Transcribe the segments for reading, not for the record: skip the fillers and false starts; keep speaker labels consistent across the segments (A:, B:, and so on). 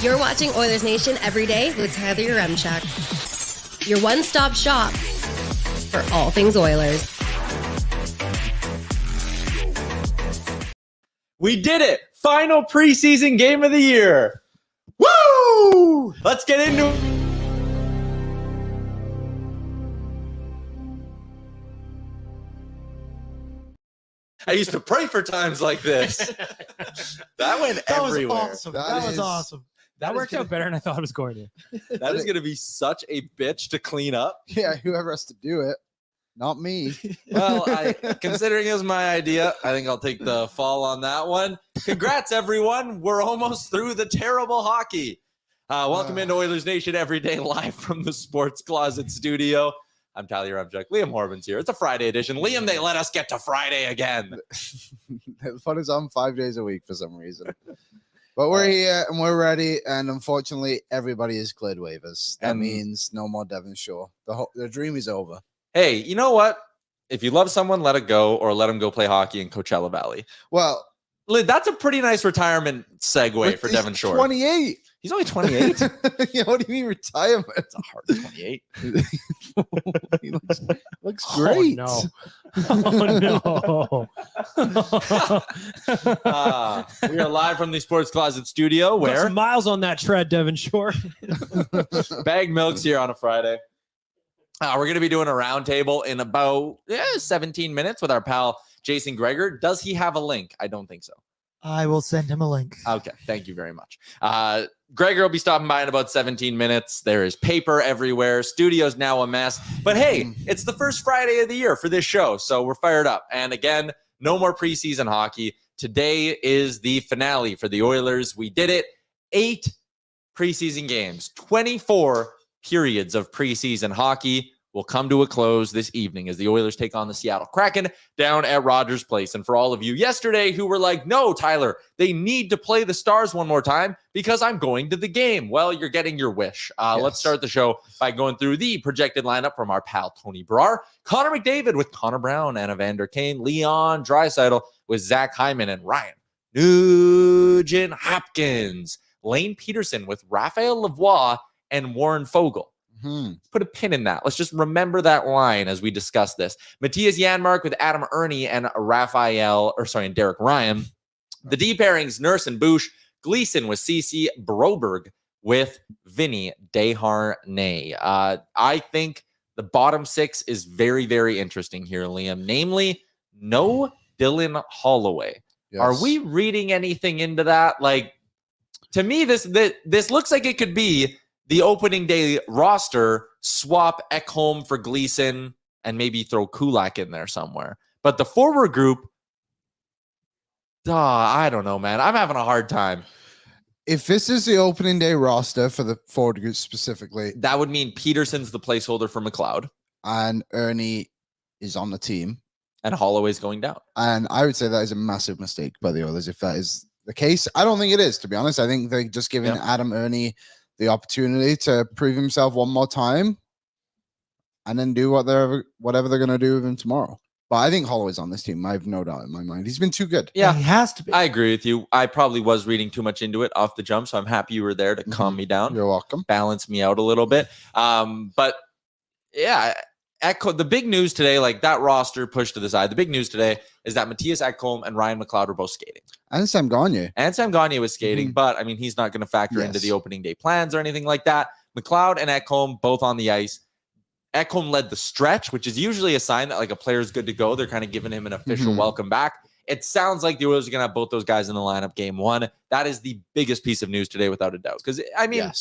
A: You're watching Oilers Nation Everyday with Tyler Yaremchuk. Your one-stop shop for all things Oilers.
B: We did it! Final preseason game of the year. Woo! Let's get into it. I used to pray for times like this. That went everywhere.
C: Awesome. That was awesome. That worked out better than I thought it was going to.
B: That is going to be such a bitch to clean up.
D: Yeah, whoever has to do it. Not me.
B: Well, considering it was my idea, I think I'll take the fall on that one. Congrats, everyone. We're almost through the terrible hockey. Welcome into Oilers Nation Everyday, live from the Sports Closet studio. I'm Tyler Yaremchuk. Liam Horrobin's here. It's a Friday edition. Liam, they let us get to Friday again.
D: The fun is on 5 days a week for some reason. But we're here and we're ready. And unfortunately, everybody is cleared waivers. That means no more Devin Shore. The dream is over.
B: Hey, you know what? If you love someone, let it go, or let them go play hockey in Coachella Valley.
D: Well,
B: that's a pretty nice retirement segue for Devin Shore.
D: 28.
B: He's only 28.
D: Yeah, what do you mean retirement?
B: It's a hard 28.
D: He looks great.
C: Oh,
B: no. We are live from the Sports Closet studio
C: Got
B: where
C: some miles on that tread, Devin Shore.
B: Baggedmilk's here on a Friday. We're going to be doing a roundtable in about 17 minutes with our pal Jason Gregor. Does he have a link? I don't think so.
E: I will send him a link.
B: Okay, thank you very much. Gregor will be stopping by in about 17 minutes. There is paper everywhere. Studio's now a mess. But hey, it's the first Friday of the year for this show, so we're fired up. And again, no more preseason hockey. Today is the finale for the Oilers. We did it. 8 preseason games, 24 periods of preseason hockey will come to a close this evening as the Oilers take on the Seattle Kraken down at Rogers Place. And for all of you yesterday who were like, no, Tyler, they need to play the Stars one more time because I'm going to the game. Well, you're getting your wish.
D: Yes.
B: Let's start the show by going through the projected lineup from our pal Tony Brar, Connor McDavid with Connor Brown and Evander Kane, Leon Draisaitl with Zach Hyman and Ryan Nugent-Hopkins, Lane Peterson with Raphael Lavoie and Warren Fogle. Let's put a pin in that. Let's just remember that line as we discuss this. Matthias Janmark with Adam Ernie and Derek Ryan. The D pairings, Nurse and Bush. Gleason with CC. Broberg with Vinny Desharnais. I think the bottom 6 is very, very interesting here, Liam. Namely, no Dylan Holloway.
D: Yes.
B: Are we reading anything into that? Like, to me, this looks like it could be the opening day roster, swap Ekholm for Gleason and maybe throw Kulak in there somewhere. But the forward group, I don't know, man. I'm having a hard time.
D: If this is the opening day roster for the forward group specifically,
B: That would mean Peterson's the placeholder for McLeod.
D: and Ernie is on the team,
B: And Holloway's going down.
D: and I would say that is a massive mistake by the Oilers if that is the case. I don't think it is, to be honest. I think they're just giving Adam Ernie the opportunity to prove himself one more time and then do whatever they're going to do with him tomorrow. But I think Holloway's on this team. I have no doubt in my mind. He's been too good.
B: Yeah,
E: He has to be.
B: I agree with you. I probably was reading too much into it off the jump, so I'm happy you were there to calm me down.
D: You're welcome.
B: Balance me out a little bit. But yeah, the big news today, like that roster pushed to the side, the big news today is that Matthias Ekholm and Ryan McLeod were both skating.
D: And Sam Gagne.
B: And Sam Gagne was skating, but I mean, he's not going to factor into the opening day plans or anything like that. McLeod and Ekholm both on the ice. Ekholm led the stretch, which is usually a sign that like a player's good to go. They're kind of giving him an official welcome back. It sounds like the Oilers are going to have both those guys in the lineup game 1. That is the biggest piece of news today without a doubt. Because I mean,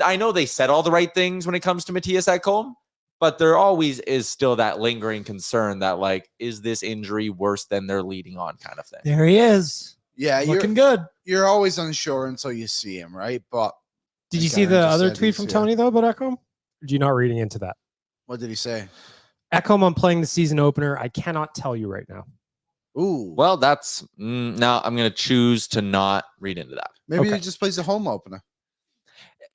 B: I know they said all the right things when it comes to Matthias Ekholm, but there always is still that lingering concern that like, is this injury worse than they're leading on kind of thing?
E: There he is.
D: Yeah,
E: Looking good.
D: You're always unsure until you see him, right? But
C: Did you see the other tweet from Tony, though, about Ekholm? Or are you not reading into that?
D: what did he say?
C: Ekholm on playing the season opener. I cannot tell you right now.
D: Ooh.
B: Well, that's now I'm going to choose to not read into that.
D: Maybe he just plays the home opener.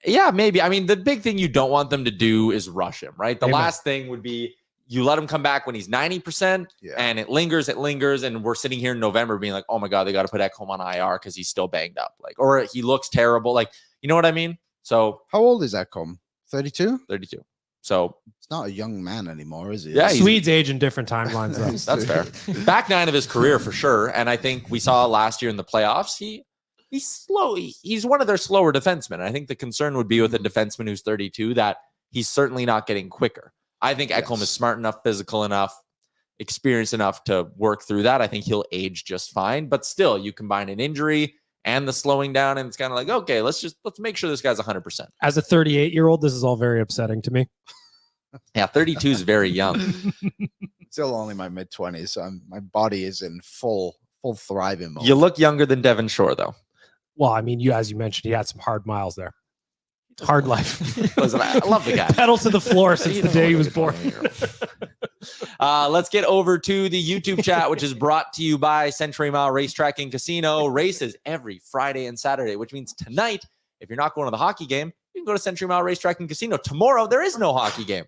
B: Yeah, maybe. I mean, the big thing you don't want them to do is rush him, right? The
C: Amen.
B: last thing would be you let him come back when he's 90% and it lingers. And we're sitting here in November being like, oh my God, they got to put Ekholm on IR because he's still banged up. Like, or he looks terrible. Like, You know what I mean? So
D: How old is Ekholm? 32?
B: 32. So
D: it's not a young man anymore, is he?
B: Yeah,
C: Swedes age in different timelines, though.
B: That's fair. Back nine of his career for sure. And I think we saw last year in the playoffs, he's slow. He's one of their slower defensemen. And I think the concern would be with a defenseman who's 32 that he's certainly not getting quicker. I think Ekholm is smart enough, physical enough, experienced enough to work through that. I think he'll age just fine. But still, you combine an injury and the slowing down, and it's kind of like, okay, let's make sure this guy's 100%.
C: As a 38-year-old, this is all very upsetting to me.
B: Yeah, 32 is very young.
D: Still only my mid-20s, so my body is in full thriving mode.
B: You look younger than Devin Shore, though.
C: Well, I mean, as you mentioned, he had some hard miles there. Hard life.
B: Listen, I love the guy.
C: Pedal to the floor since the day he was born.
B: Let's get over to the YouTube chat, which is brought to you by Century Mile Racetrack and Casino. Races every Friday and Saturday, which means tonight, if you're not going to the hockey game, you can go to Century Mile Racetrack and Casino. Tomorrow, there is no hockey game.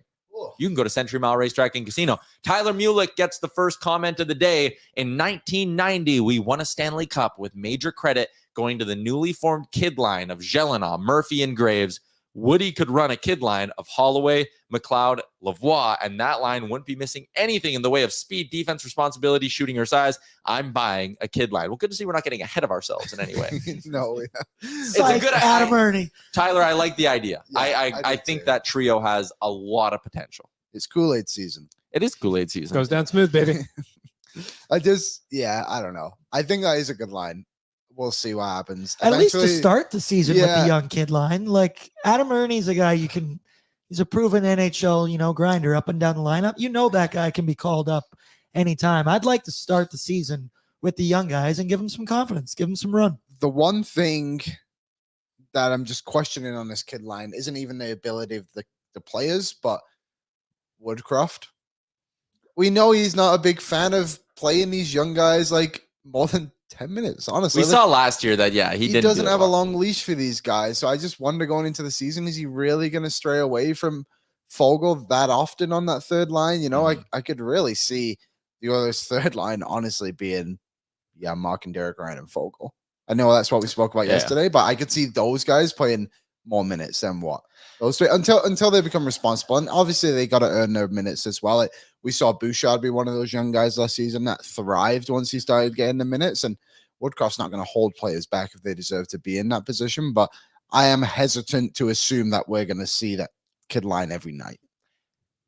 B: You can go to Century Mile Racetrack and Casino. Tyler Mulick gets the first comment of the day. In 1990, we won a Stanley Cup with major credit going to the newly formed kid line of Gelinas, Murphy, and Graves. Woody could run a kid line of Holloway, McLeod, Lavoie, and that line wouldn't be missing anything in the way of speed, defense, responsibility, shooting, or size. I'm buying a kid line. Well, good to see we're not getting ahead of ourselves in any way.
D: No.
B: It's a good
E: Adam Ernie.
B: Tyler, I like the idea.
D: Yeah,
B: I think that trio has a lot of potential.
D: It's Kool-Aid season.
B: It is Kool-Aid season.
C: Goes down smooth, baby.
D: I don't know. I think that is a good line. We'll see what happens.
E: At least to start the season with the young kid line. Like Adam Ernie's a guy he's a proven NHL, grinder up and down the lineup. That guy can be called up anytime. I'd like to start the season with the young guys and give them some confidence, give them some run.
D: The one thing that I'm just questioning on this kid line isn't even the ability of the players, but Woodcroft. We know he's not a big fan of playing these young guys like more than 10 minutes, honestly.
B: We saw last year that, he
D: doesn't have a long leash for these guys. So I just wonder going into the season, is he really going to stray away from Fogel that often on that third line? I could really see the Oilers' third line honestly being, Mark and Derek Ryan and Fogel. I know that's what we spoke about yesterday, but I could see those guys playing more minutes than what those three until they become responsible. And obviously they got to earn their minutes as well. We saw Bouchard be one of those young guys last season that thrived once he started getting the minutes, and Woodcroft's not going to hold players back if they deserve to be in that position. But I am hesitant to assume that we're going to see that kid line every night.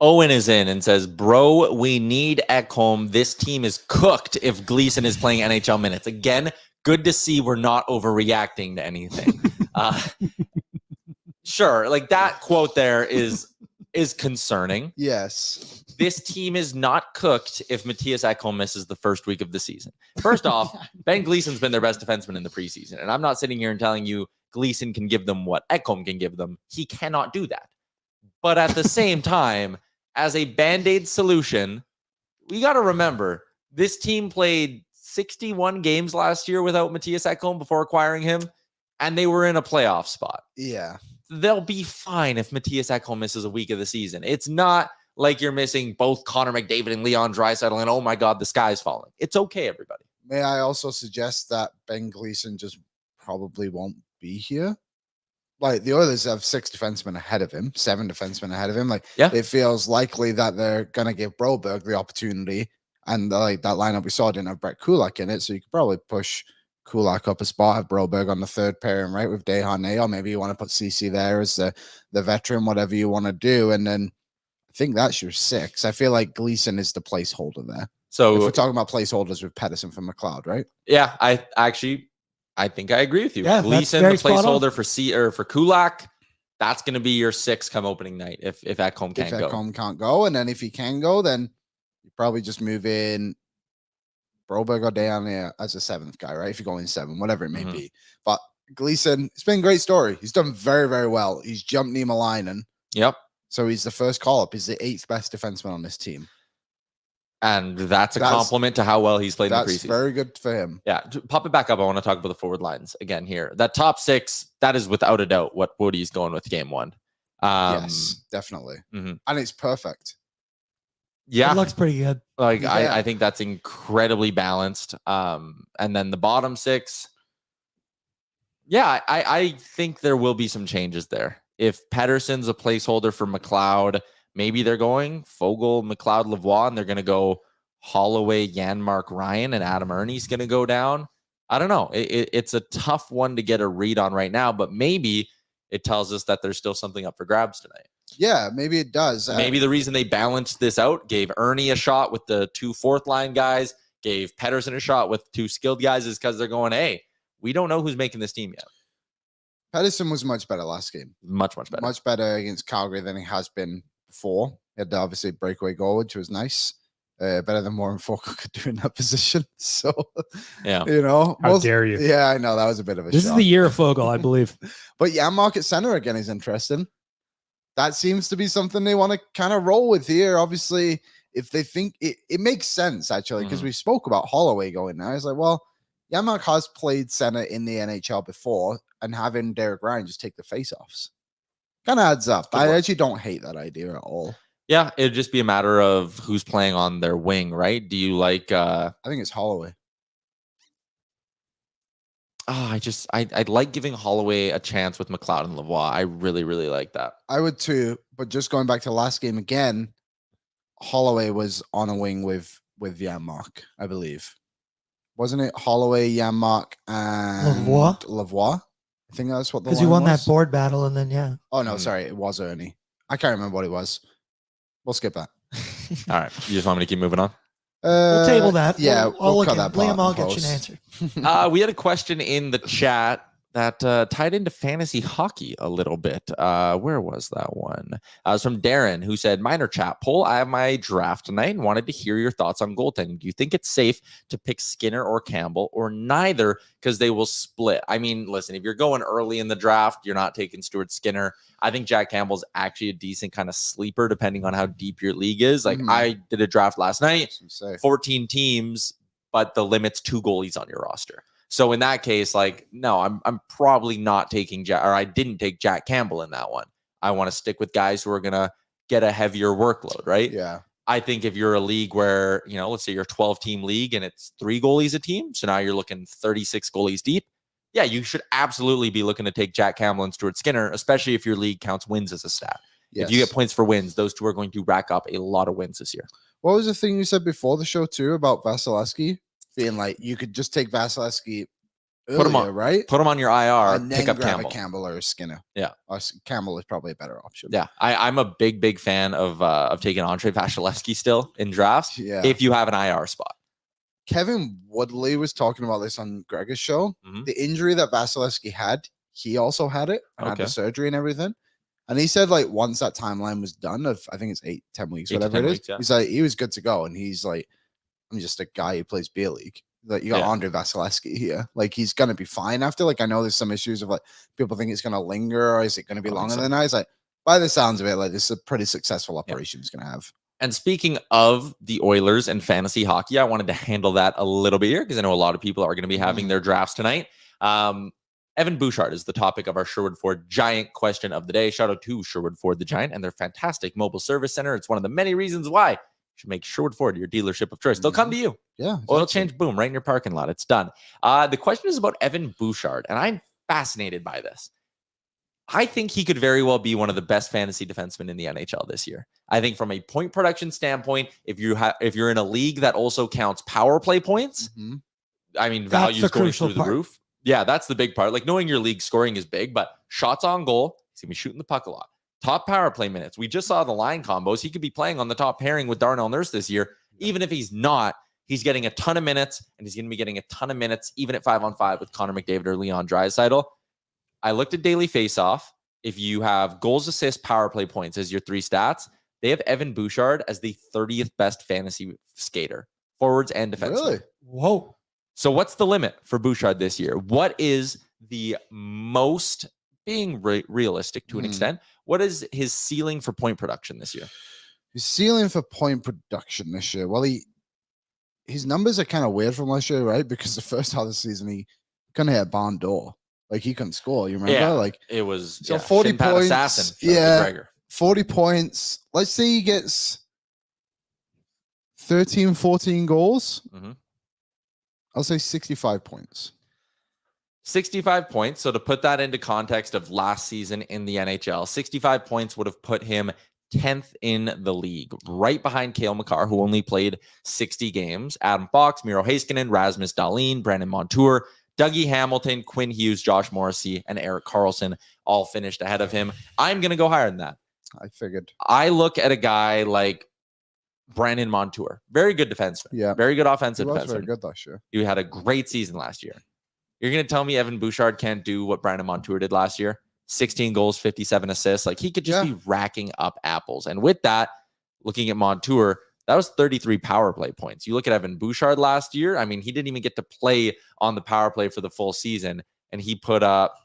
B: Owen is in and says, bro, we need Ekholm. This team is cooked if Gleason is playing NHL minutes. Again, good to see we're not overreacting to anything. Sure, like that quote there is concerning.
D: Yes.
B: This team is not cooked if Matthias Ekholm misses the first week of the season. First off, Ben Gleason's been their best defenseman in the preseason. And I'm not sitting here and telling you Gleason can give them what Ekholm can give them. He cannot do that. But at the same time, as a Band-Aid solution, we got to remember, this team played 61 games last year without Matthias Ekholm before acquiring him, and they were in a playoff spot.
D: Yeah.
B: They'll be fine if Matthias Ekholm misses a week of the season. It's not like you're missing both Connor McDavid and Leon Draisaitl and, oh my God, the sky's falling. It's okay, everybody.
D: May I also suggest that Ben Gleason just probably won't be here? Like, the Oilers have 6 defensemen ahead of him, 7 defensemen ahead of him. It feels likely that they're going to give Broberg the opportunity. And that lineup we saw didn't have Brett Kulak in it, so you could probably push Kulak up a spot, have Broberg on the third pairing, right, with Desharnais, or maybe you want to put CC there as the veteran, whatever you want to do. And then I think that's your 6. I feel like Gleason is the placeholder there.
B: So
D: if we're talking about placeholders with Pedersen for McLeod, right?
B: Yeah, I think I agree with you.
E: Yeah,
B: Gleason, the placeholder for Kulak, that's going to be your 6 come opening night if Ekholm can't go.
D: If Ekholm can't go, and then if he can go, then you probably just move in Broberg or Desharnais as a 7th guy, right? If you're going 7, whatever it may be. But Gleason, it's been a great story. He's done very, very well. He's jumped Niemelainen.
B: Yep.
D: So he's the first call-up. He's the 8th best defenseman on this team.
B: And that's a compliment to how well he's played in the preseason.
D: That's very good for him.
B: Yeah. To pop it back up, I want to talk about the forward lines again here. That top 6, that is without a doubt what Woody's going with game 1.
D: Yes, definitely. And it's perfect.
B: Yeah.
E: It looks pretty good.
B: I think that's incredibly balanced. And then the bottom 6, Yeah, I think there will be some changes there. If Pettersson's a placeholder for McLeod, maybe they're going Fogle, McLeod, Lavoie, and they're going to go Holloway, Janmark, Ryan, and Adam Ernie's going to go down. I don't know. It's a tough one to get a read on right now, but maybe it tells us that there's still something up for grabs tonight.
D: Yeah, maybe it does.
B: Maybe the reason they balanced this out, gave Ernie a shot with the 2 fourth-line guys, gave Pettersson a shot with 2 skilled guys is because they're going, hey, we don't know who's making this team yet.
D: Pettersson was much better last game.
B: Much better.
D: Much better against Calgary than he has been before. He had obviously breakaway goal, which was nice. Better than Warren Fogle could do in that position. So,
B: yeah,
C: How dare you?
D: Yeah, I know that was a bit of a
C: This
D: shock.
C: is the year of Fogle, I believe.
D: But Janmark at center again is interesting. That seems to be something they want to kind of roll with here. Obviously, if they think it makes sense, actually, because we spoke about Holloway going there. It's like, well, Janmark has played center in the NHL before, and having Derek Ryan just take the faceoffs kind of adds up. I actually don't hate that idea at all.
B: Yeah, it'd just be a matter of who's playing on their wing, right? Do you like
D: I think it's Holloway.
B: I'd like giving Holloway a chance with McLeod and Lavoie. I really, really like that.
D: I would too, but just going back to last game again, Holloway was on a wing with Janmark, I believe. Wasn't it Holloway, Janmark, and Lavoie? I think that's what the
E: because
D: line
E: you won
D: was.
E: that board battle and then
D: Oh no, sorry, it was Ernie. I can't remember what it was. We'll skip that.
B: All right, you just want me to keep moving on?
E: We'll table that.
D: Yeah,
E: I'll
D: we'll
E: look
D: cut
E: at
D: that
E: Liam.
D: part
E: I'll
D: in
E: get you
D: post.
E: an answer.
B: We had a question in the chat that tied into fantasy hockey a little bit. Where was that one? It was from Darren, who said, minor chat poll. I have my draft tonight and wanted to hear your thoughts on goaltending. Do you think it's safe to pick Skinner or Campbell or neither because they will split? I mean, listen, if you're going early in the draft, you're not taking Stuart Skinner. I think Jack Campbell's actually a decent kind of sleeper depending on how deep your league is. Like I did a draft last night, 14 teams, but the limit's 2 goalies on your roster. So in that case, like, no, I'm probably not taking I didn't take Jack Campbell in that one. I want to stick with guys who are going to get a heavier workload, right?
D: Yeah.
B: I think if you're a league where, let's say you're a 12-team league and it's 3 goalies a team, so now you're looking 36 goalies deep. Yeah, you should absolutely be looking to take Jack Campbell and Stuart Skinner, especially if your league counts wins as a stat. Yes. If you get points for wins, those 2 are going to rack up a lot of wins this year.
D: What was the thing you said before the show too about Vasilevsky? Being like, you could just take Vasilevsky earlier,
B: put him on,
D: right?
B: Put him on your IR,
D: and then
B: pick up
D: grab
B: Campbell.
D: A Campbell or a Skinner.
B: Yeah.
D: Campbell is probably a better option.
B: Yeah. I'm a big fan of taking Andre Vasilevsky still in drafts if you have an IR spot.
D: Kevin Woodley was talking about this on Gregor's show. The injury that Vasilevsky had, he also had it and had the surgery and everything. And he said, like, once that timeline was done of, I think it's 8-10 weeks, whatever it is, he's like, he was good to go. And he's like, I'm just a guy who plays beer league. Like, you got Andre Vasilevsky here. Like, he's going to be fine after. Like, I know there's some issues of, like, people think it's going to linger or is it going to be longer than that? It's like, by the sounds of it, like, this is a pretty successful operation he's going to have.
B: And speaking of the Oilers and fantasy hockey, I wanted to handle that a little bit here because I know a lot of people are going to be having their drafts tonight. Evan Bouchard is the topic of our Sherwood Ford Giant question of the day. Shout out to Sherwood Ford the Giant and their fantastic mobile service center. It's one of the many reasons why you should make Sherwood Ford your dealership of choice. They'll come to you.
D: Yeah. Exactly.
B: Oil change, boom, right in your parking lot. It's done. The question is about Evan Bouchard, and I'm fascinated by this. I think he could very well be one of the best fantasy defensemen in the NHL this year. I think from a point production standpoint, if you're in a league that also counts power play points, I mean, value's going through the roof. Yeah, that's the big part. Like, knowing your league scoring is big, but shots on goal, he's going to be shooting the puck a lot. Top power play minutes. We just saw the line combos. He could be playing on the top pairing with Darnell Nurse this year. Even if he's not, he's getting a ton of minutes, and he's going to be getting a ton of minutes, even at 5-on-5 with Connor McDavid or Leon Draisaitl. I looked at daily faceoff. If you have goals, assists, power play points as your 3 stats, they have Evan Bouchard as the 30th best fantasy skater, forwards and defensemen.
D: Really?
E: Whoa.
B: So what's the limit for Bouchard this year? What is the most, being realistic to an extent, what is his ceiling for point production this year?
D: His ceiling for point production this year? Well, his numbers are kind of weird from last year, right? Because the first half of the season, he couldn't hit a barn door. Like, he couldn't score. You remember?
B: Yeah,
D: like,
B: it was
D: 40 points.
B: Assassin.
D: Yeah. 40 points. Let's say he gets 13, 14 goals. I'll say 65 points.
B: 65 points. So to put that into context of last season in the NHL, 65 points would have put him 10th in the league, right behind Cale Makar, who only played 60 games. Adam Fox, Miro Heiskanen, Rasmus Dahlin, Brandon Montour, Dougie Hamilton, Quinn Hughes, Josh Morrissey, and Erik Karlsson all finished ahead of him. I'm going to go higher than that.
D: I figured.
B: I look at a guy like Brandon Montour, very good defenseman, very good offensive defenseman.
D: Very good last year.
B: He had a great season last year. You're going to tell me Evan Bouchard can't do what Brandon Montour did last year? 16 goals, 57 assists. Like, he could just be racking up apples. And with that, looking at Montour, that was 33 power play points. You look at Evan Bouchard last year. I mean, he didn't even get to play on the power play for the full season. And he put up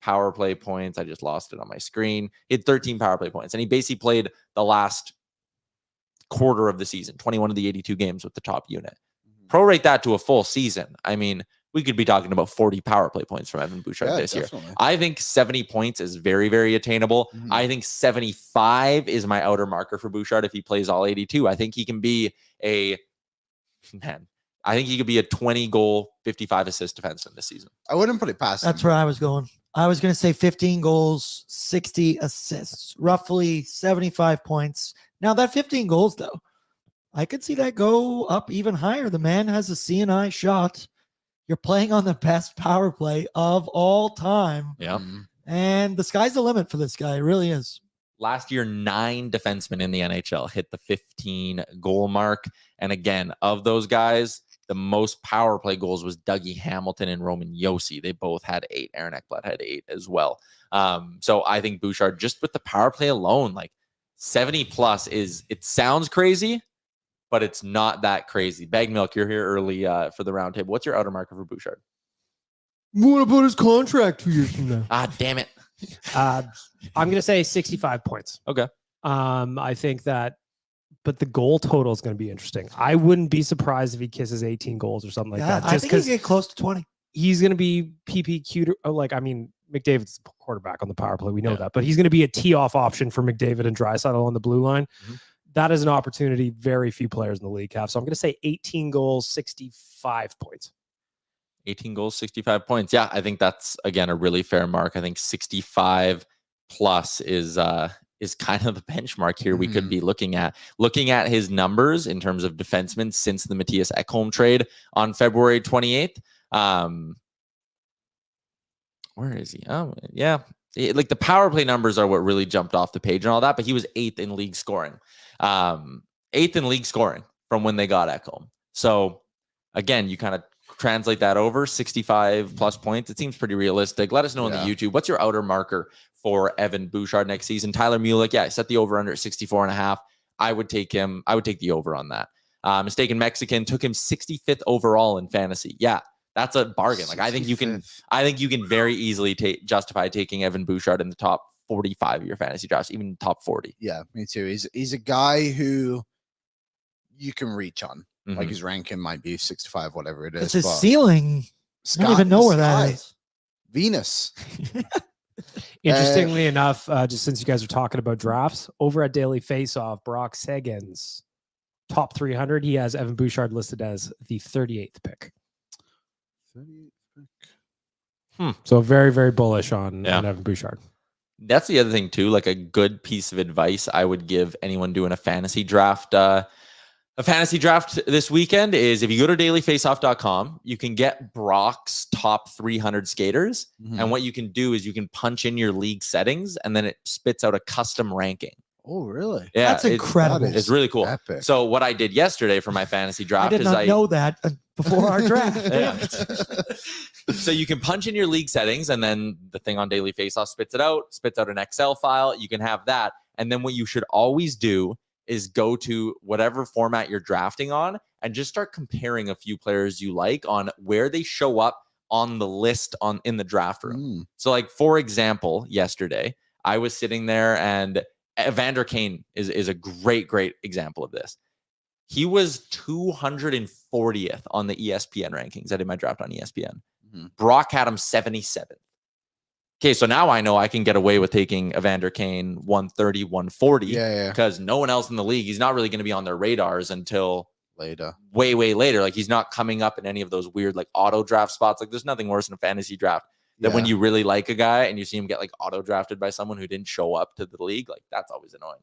B: power play points. I just lost it on my screen. He had 13 power play points. And he basically played the last quarter of the season, 21 of the 82 games with the top unit. Prorate that to a full season. I mean, we could be talking about 40 power play points from Evan Bouchard this year. I think 70 points is very, very attainable. I think 75 is my outer marker for Bouchard if he plays all 82. I think he can be I think he could be a 20 goal, 55 assist defenseman this season.
D: I wouldn't put it past him.
E: That's where I was going. I was going to say 15 goals, 60 assists, roughly 75 points. Now that 15 goals, though, I could see that go up even higher. The man has a CNI shot. You're playing on the best power play of all time.
B: Yeah.
E: And the sky's the limit for this guy. It really is.
B: Last year, 9 defensemen in the NHL hit the 15 goal mark. And again, of those guys, the most power play goals was Dougie Hamilton and Roman Josi. They both had 8. Aaron Ekblad had 8 as well. So I think Bouchard, just with the power play alone, like 70 plus it sounds crazy, but it's not that crazy. Baggedmilk, you're here early for the roundtable. What's your outer marker for Bouchard?
C: What about his contract 2 years from now?
B: Ah, damn it.
C: I'm going to say 65 points.
B: Okay.
C: I think that, but the goal total is going to be interesting. I wouldn't be surprised if he kisses 18 goals or something like that.
E: I think he get close to 20.
C: He's going to be PPQ. McDavid's the quarterback on the power play. We know that, but he's going to be a tee-off option for McDavid and Draisaitl on the blue line. That is an opportunity very few players in the league have. So I'm going to say 18 goals, 65 points.
B: 18 goals, 65 points. Yeah, I think that's, again, a really fair mark. I think 65 plus is kind of the benchmark here we could be looking at. Looking at his numbers in terms of defensemen since the Matthias Ekholm trade on February 28th. Where is he? Oh, yeah. Like the power play numbers are what really jumped off the page and all that, but he was 8th in league scoring. 8th in league scoring from when they got Ekholm. So again, you kind of translate that over 65 plus points. It seems pretty realistic. Let us know on the YouTube. What's your outer marker for Evan Bouchard next season? Tyler Mulick, set the over under at 64.5. I would take him. I would take the over on that. Mistaken Mexican took him 65th overall in fantasy. Yeah, that's a bargain. Like, I think you can very easily justify taking Evan Bouchard in the top 45 of your fantasy drafts, even top 40.
D: Yeah, me too. He's a guy who you can reach on. Like, his ranking might be 65, whatever it is.
E: It's his ceiling. I don't even know where that is.
D: Venus.
C: Interestingly enough, just since you guys are talking about drafts, over at Daily Faceoff, Brock Sagan's top 300, he has Evan Bouchard listed as the 38th pick.
D: 38th pick.
C: So very, very bullish on Evan Bouchard.
B: That's the other thing too. Like, a good piece of advice I would give anyone doing a fantasy draft this weekend is, if you go to dailyfaceoff.com, you can get Brock's top 300 skaters. And what you can do is you can punch in your league settings and then it spits out a custom ranking.
D: Oh, really?
B: Yeah,
E: that's incredible.
B: It's really cool.
D: Epic.
B: So what I did yesterday for my fantasy draft
E: I did not know that before our draft.
B: So you can punch in your league settings, and then the thing on Daily Faceoff spits out an Excel file. You can have that. And then what you should always do is go to whatever format you're drafting on and just start comparing a few players you like on where they show up on the list in the draft room. So, like, for example, yesterday I was sitting there, and Evander Kane is a great example of this. He was 240th on the ESPN rankings. I did my draft on ESPN. Brock had him 77th. Okay, so now I know I can get away with taking Evander Kane 130, 140 because no one else in the league, he's not really going to be on their radars until way later. Like he's not coming up in any of those weird like auto draft spots. Like there's nothing worse in a fantasy draft than when you really like a guy and you see him get like auto drafted by someone who didn't show up to the league. Like that's always annoying.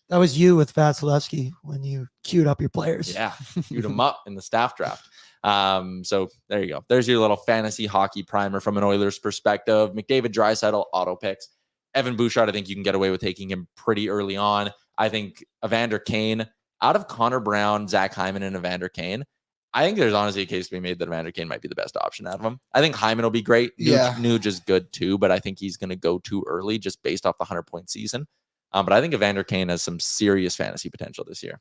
E: That was you with Vasilevsky when you queued up your players.
B: Yeah, queued him up in the staff draft. So there you go. There's your little fantasy hockey primer from an Oilers perspective. McDavid, Draisaitl, auto picks. Evan Bouchard, I think you can get away with taking him pretty early on. I think Evander Kane, out of Connor Brown, Zach Hyman, and Evander Kane, I think there's honestly a case to be made that Evander Kane might be the best option out of them. I think Hyman will be great. Nuge is good too, but I think he's going to go too early just based off the 100-point season. But I think Evander Kane has some serious fantasy potential this year.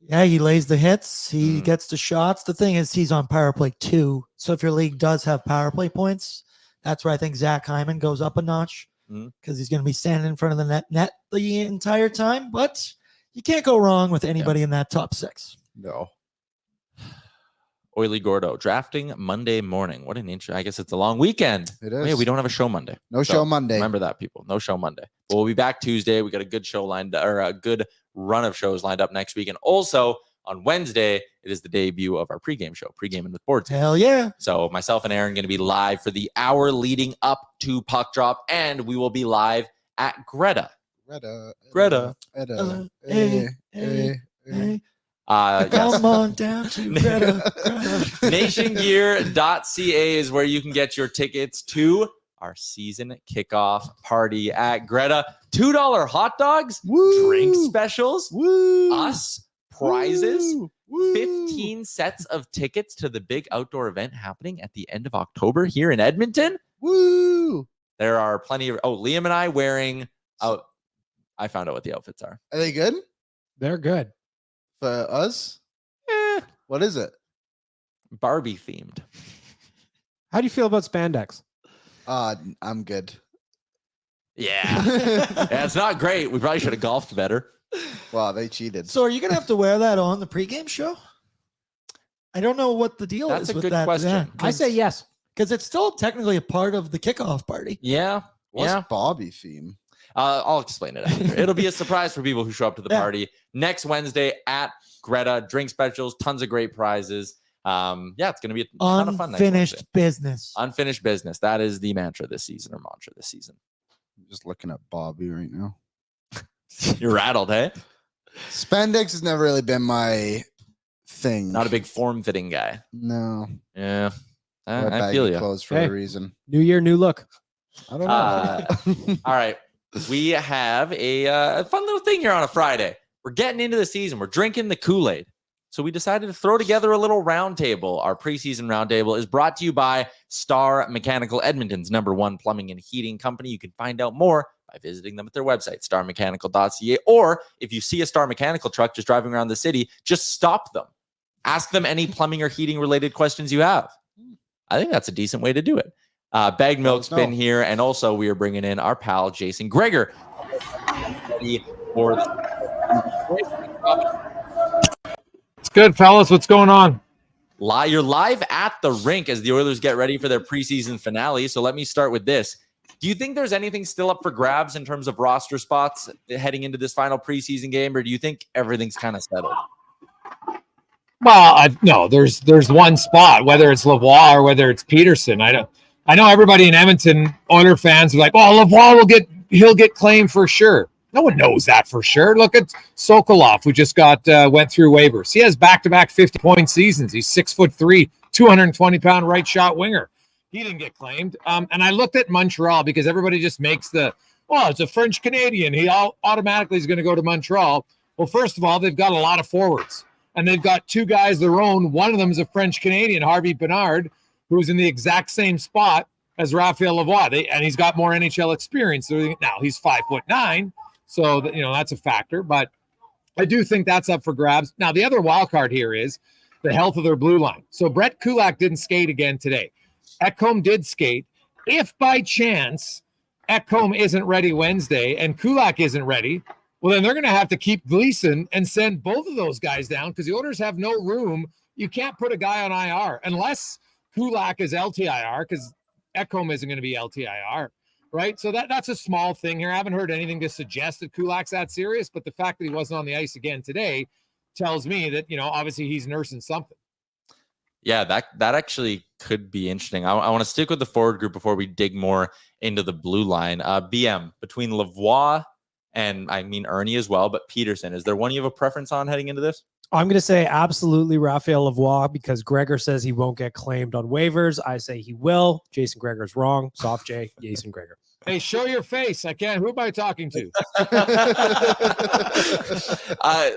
E: Yeah, he lays the hits. He gets the shots. The thing is, he's on power play 2. So if your league does have power play points, that's where I think Zach Hyman goes up a notch because he's going to be standing in front of the net the entire time. But you can't go wrong with anybody in that top 6.
D: No.
B: Oily Gordo drafting Monday morning. What an intro. I guess it's a long weekend.
D: It is.
B: Yeah, we don't have a show Monday.
D: No show Monday.
B: Remember that, people. No show Monday. But we'll be back Tuesday. We got a good show lined up, or a good run of shows lined up next week. And also on Wednesday, it is the debut of our pregame show, Pregaming with Boards.
E: Hell yeah.
B: So myself and Aaron going to be live for the hour leading up to puck drop, and we will be live at Greta.
E: Come on down to Greta.
B: Nationgear.ca is where you can get your tickets to our season kickoff party at Greta. $2 hot dogs, drink specials, us, prizes, 15 sets of tickets to the big outdoor event happening at the end of October here in Edmonton.
D: Woo!
B: There are plenty of Liam and I wearing out. I found out what the outfits are.
D: Are they good?
C: They're good.
D: For us? What is it?
B: Barbie themed.
C: How do you feel about spandex?
D: I'm good.
B: Yeah. It's not great. We probably should have golfed better.
D: Wow, they cheated.
E: So are you going to have to wear that on the pregame show? I don't know what the deal
B: That's
E: is
B: a
E: with
B: good
E: that.
B: question.
E: Yeah,
C: I say yes.
E: because it's still technically a part of the kickoff party.
B: Yeah.
D: What's Bobby theme?
B: I'll explain it after. It'll be a surprise for people who show up to the party next Wednesday at Greta. Drink specials, tons of great prizes. It's going to be a ton of fun.
E: Unfinished business.
B: Unfinished business. That is the mantra this season, I'm
D: just looking at Bobby right now.
B: You're rattled, hey?
D: Spandex has never really been my thing.
B: Not a big form-fitting guy.
D: No.
B: Yeah.
D: Wear
B: I feel you.
D: Clothes for a reason.
C: New year, new look.
D: I don't know.
B: All right. We have a fun little thing here on a Friday. We're getting into the season. We're drinking the Kool-Aid. So we decided to throw together a little roundtable. Our preseason roundtable is brought to you by Star Mechanical, Edmonton's #1 plumbing and heating company. You can find out more by visiting them at their website, starmechanical.ca. Or if you see a Star Mechanical truck just driving around the city, just stop them. Ask them any plumbing or heating related questions you have. I think that's a decent way to do it. Baggedmilk's been here, and also we are bringing in our pal Jason Gregor.
F: It's good, fellas. What's going on?
B: You're live at the rink as the Oilers get ready for their preseason finale. So let me start with this. Do you think there's anything still up for grabs in terms of roster spots heading into this final preseason game, or do you think everything's kind of settled?
F: Well, no, there's one spot, whether it's Lavoie or whether it's Peterson. I know everybody in Edmonton, Oiler fans, are like, "Oh, Lavoie he'll get claimed for sure." No one knows that for sure. Look at Sokolov, who just went through waivers. He has back-to-back 50-point seasons. He's 6'3", 220-pound right shot winger. He didn't get claimed. And I looked at Montreal because everybody just makes it's a French Canadian. He automatically is going to go to Montreal. Well, first of all, they've got a lot of forwards. And they've got two guys their own. One of them is a French Canadian, Harvey Bernard, who's in the exact same spot as Raphael Lavoie. And he's got more NHL experience. So now he's 5'9", so that's a factor. But I do think that's up for grabs. Now, the other wild card here is the health of their blue line. So Brett Kulak didn't skate again today. Ekholm did skate. If by chance Ekholm isn't ready Wednesday and Kulak isn't ready, well, then they're going to have to keep Gleason and send both of those guys down because the Oilers have no room. You can't put a guy on IR unless Kulak is LTIR because Ekholm isn't going to be LTIR, right? So that's a small thing here. I haven't heard anything to suggest that Kulak's that serious, but the fact that he wasn't on the ice again today tells me that, obviously he's nursing something.
B: Yeah, that actually could be interesting. I want to stick with the forward group before we dig more into the blue line. BM, between Lavoie and Ernie as well, but Peterson, is there one you have a preference on heading into this?
C: I'm going to say absolutely Raphael Lavoie because Gregor says he won't get claimed on waivers. I say he will. Jason Gregor's wrong. Soft J, Jason Gregor.
F: Hey, show your face. I can't. Who am I talking to?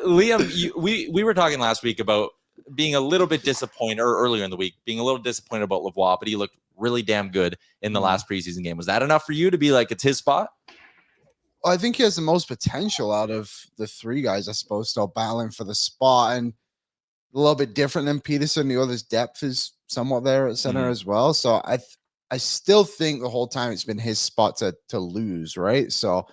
B: Liam, we were talking last week about being a little bit disappointed, or earlier in the week, being a little disappointed about Lavoie, but he looked really damn good in the last preseason game. Was that enough for you to be like, it's his spot?
D: I think he has the most potential out of the three guys, I suppose, still battling for the spot, and a little bit different than Peterson. The other's depth is somewhat there at center as well. So I still think the whole time it's been his spot to lose, right? So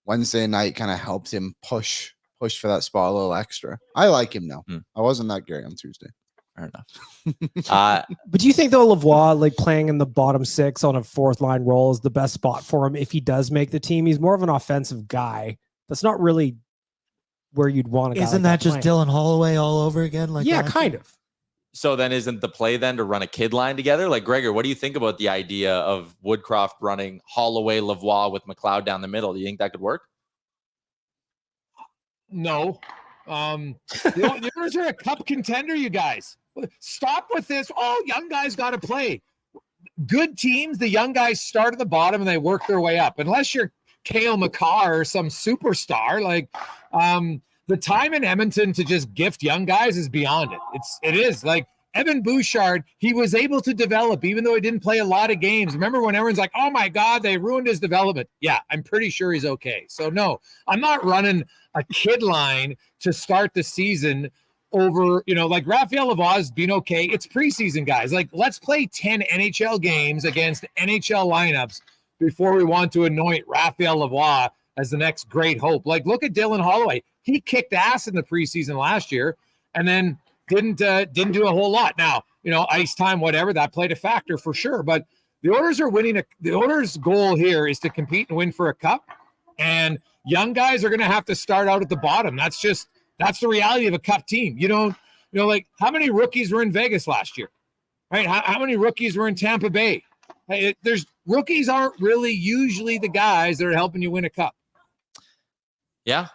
D: Wednesday night kind of helped him push for that spot a little extra. I like him now. I wasn't that great on Tuesday.
B: Fair enough.
C: But do you think though Lavoie, like playing in the bottom six on a fourth line role, is the best spot for him if he does make the team? He's more of an offensive guy. That's not really where you'd want to.
E: Isn't that just Dylan Holloway all over again? Like,
C: yeah, kind of.
B: So then isn't the play then to run a kid line together? Like, Gregor, what do you think about the idea of Woodcroft running Holloway, Lavoie with McLeod down the middle? Do you think that could work?
F: No. The Oilers are a cup contender, you guys. Stop with this. Oh, young guys got to play. Good teams, the young guys start at the bottom and they work their way up. Unless you're Cale Makar or some superstar, like the time in Edmonton to just gift young guys is beyond it. It is like Evan Bouchard. He was able to develop even though he didn't play a lot of games. Remember when everyone's like, "Oh my God, they ruined his development." Yeah, I'm pretty sure he's okay. So no, I'm not running a kid line to start the season over, like Raphael Lavoie's been okay. It's preseason, guys. Like, let's play 10 NHL games against NHL lineups before we want to anoint Raphael Lavoie as the next great hope. Like, look at Dylan Holloway. He kicked ass in the preseason last year and then didn't do a whole lot. Now, ice time, whatever, that played a factor for sure. But the Oilers are winning. The Oilers' goal here is to compete and win for a cup. And young guys are going to have to start out at the bottom. That's the reality of a cup team. Like how many rookies were in Vegas last year, right? How many rookies were in Tampa Bay? Rookies aren't really usually the guys that are helping you win a cup.
B: Yeah.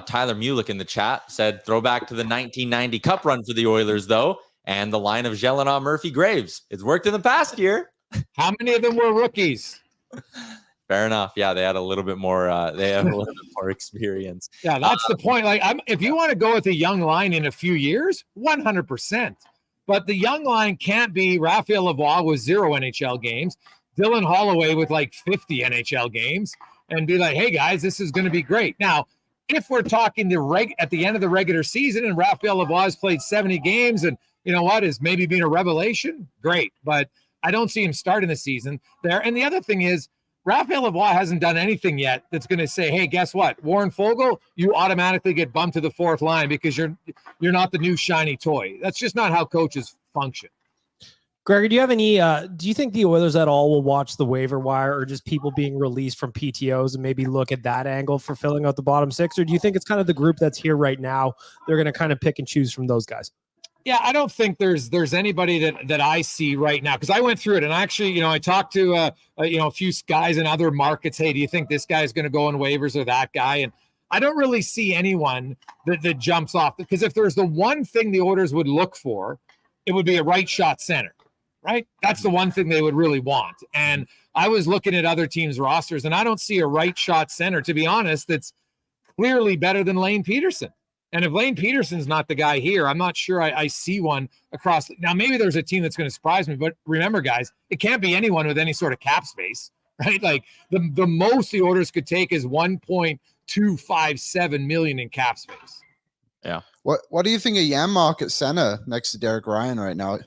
B: Tyler Mulick in the chat said throwback to the 1990 cup run for the Oilers, though, and the line of Gelinas, Murphy, Graves. It's worked in the past year.
F: How many of them were rookies?
B: Fair enough. Yeah, they had a little bit more. They have a little bit more experience.
F: Yeah, that's the point. Like, if you want to go with a young line in a few years, 100%. But the young line can't be Raphael Lavoie with 0 NHL games, Dylan Holloway with like 50 NHL games, and be like, "Hey guys, this is going to be great." Now, if we're talking at the end of the regular season and Raphael Lavoie has played 70 games, and is maybe been a revelation, great. But I don't see him starting the season there. And the other thing is, Raphael Lavoie hasn't done anything yet that's going to say, "Hey, guess what? Warren Fogle, you automatically get bumped to the fourth line because you're not the new shiny toy." That's just not how coaches function.
C: Gregor, do you have any? Do you think the Oilers at all will watch the waiver wire, or just people being released from PTOs and maybe look at that angle for filling out the bottom six, or do you think it's kind of the group that's here right now? They're going to kind of pick and choose from those guys.
F: Yeah, I don't think there's anybody that I see right now, because I went through it and actually, I talked to a few guys in other markets. Hey, do you think this guy is going to go on waivers or that guy? And I don't really see anyone that jumps off, because if there's the one thing the Oilers would look for, it would be a right shot center, right? That's the one thing they would really want. And I was looking at other teams' rosters, and I don't see a right shot center, to be honest, that's clearly better than Lane Peterson. And if Lane Peterson's not the guy here, I'm not sure I see one across. Now, maybe there's a team that's going to surprise me, but remember, guys, it can't be anyone with any sort of cap space, right? Like the most the Oilers could take is $1.257 million in cap space.
B: Yeah.
D: What do you think of Yaremchuk at center next to Derek Ryan right now?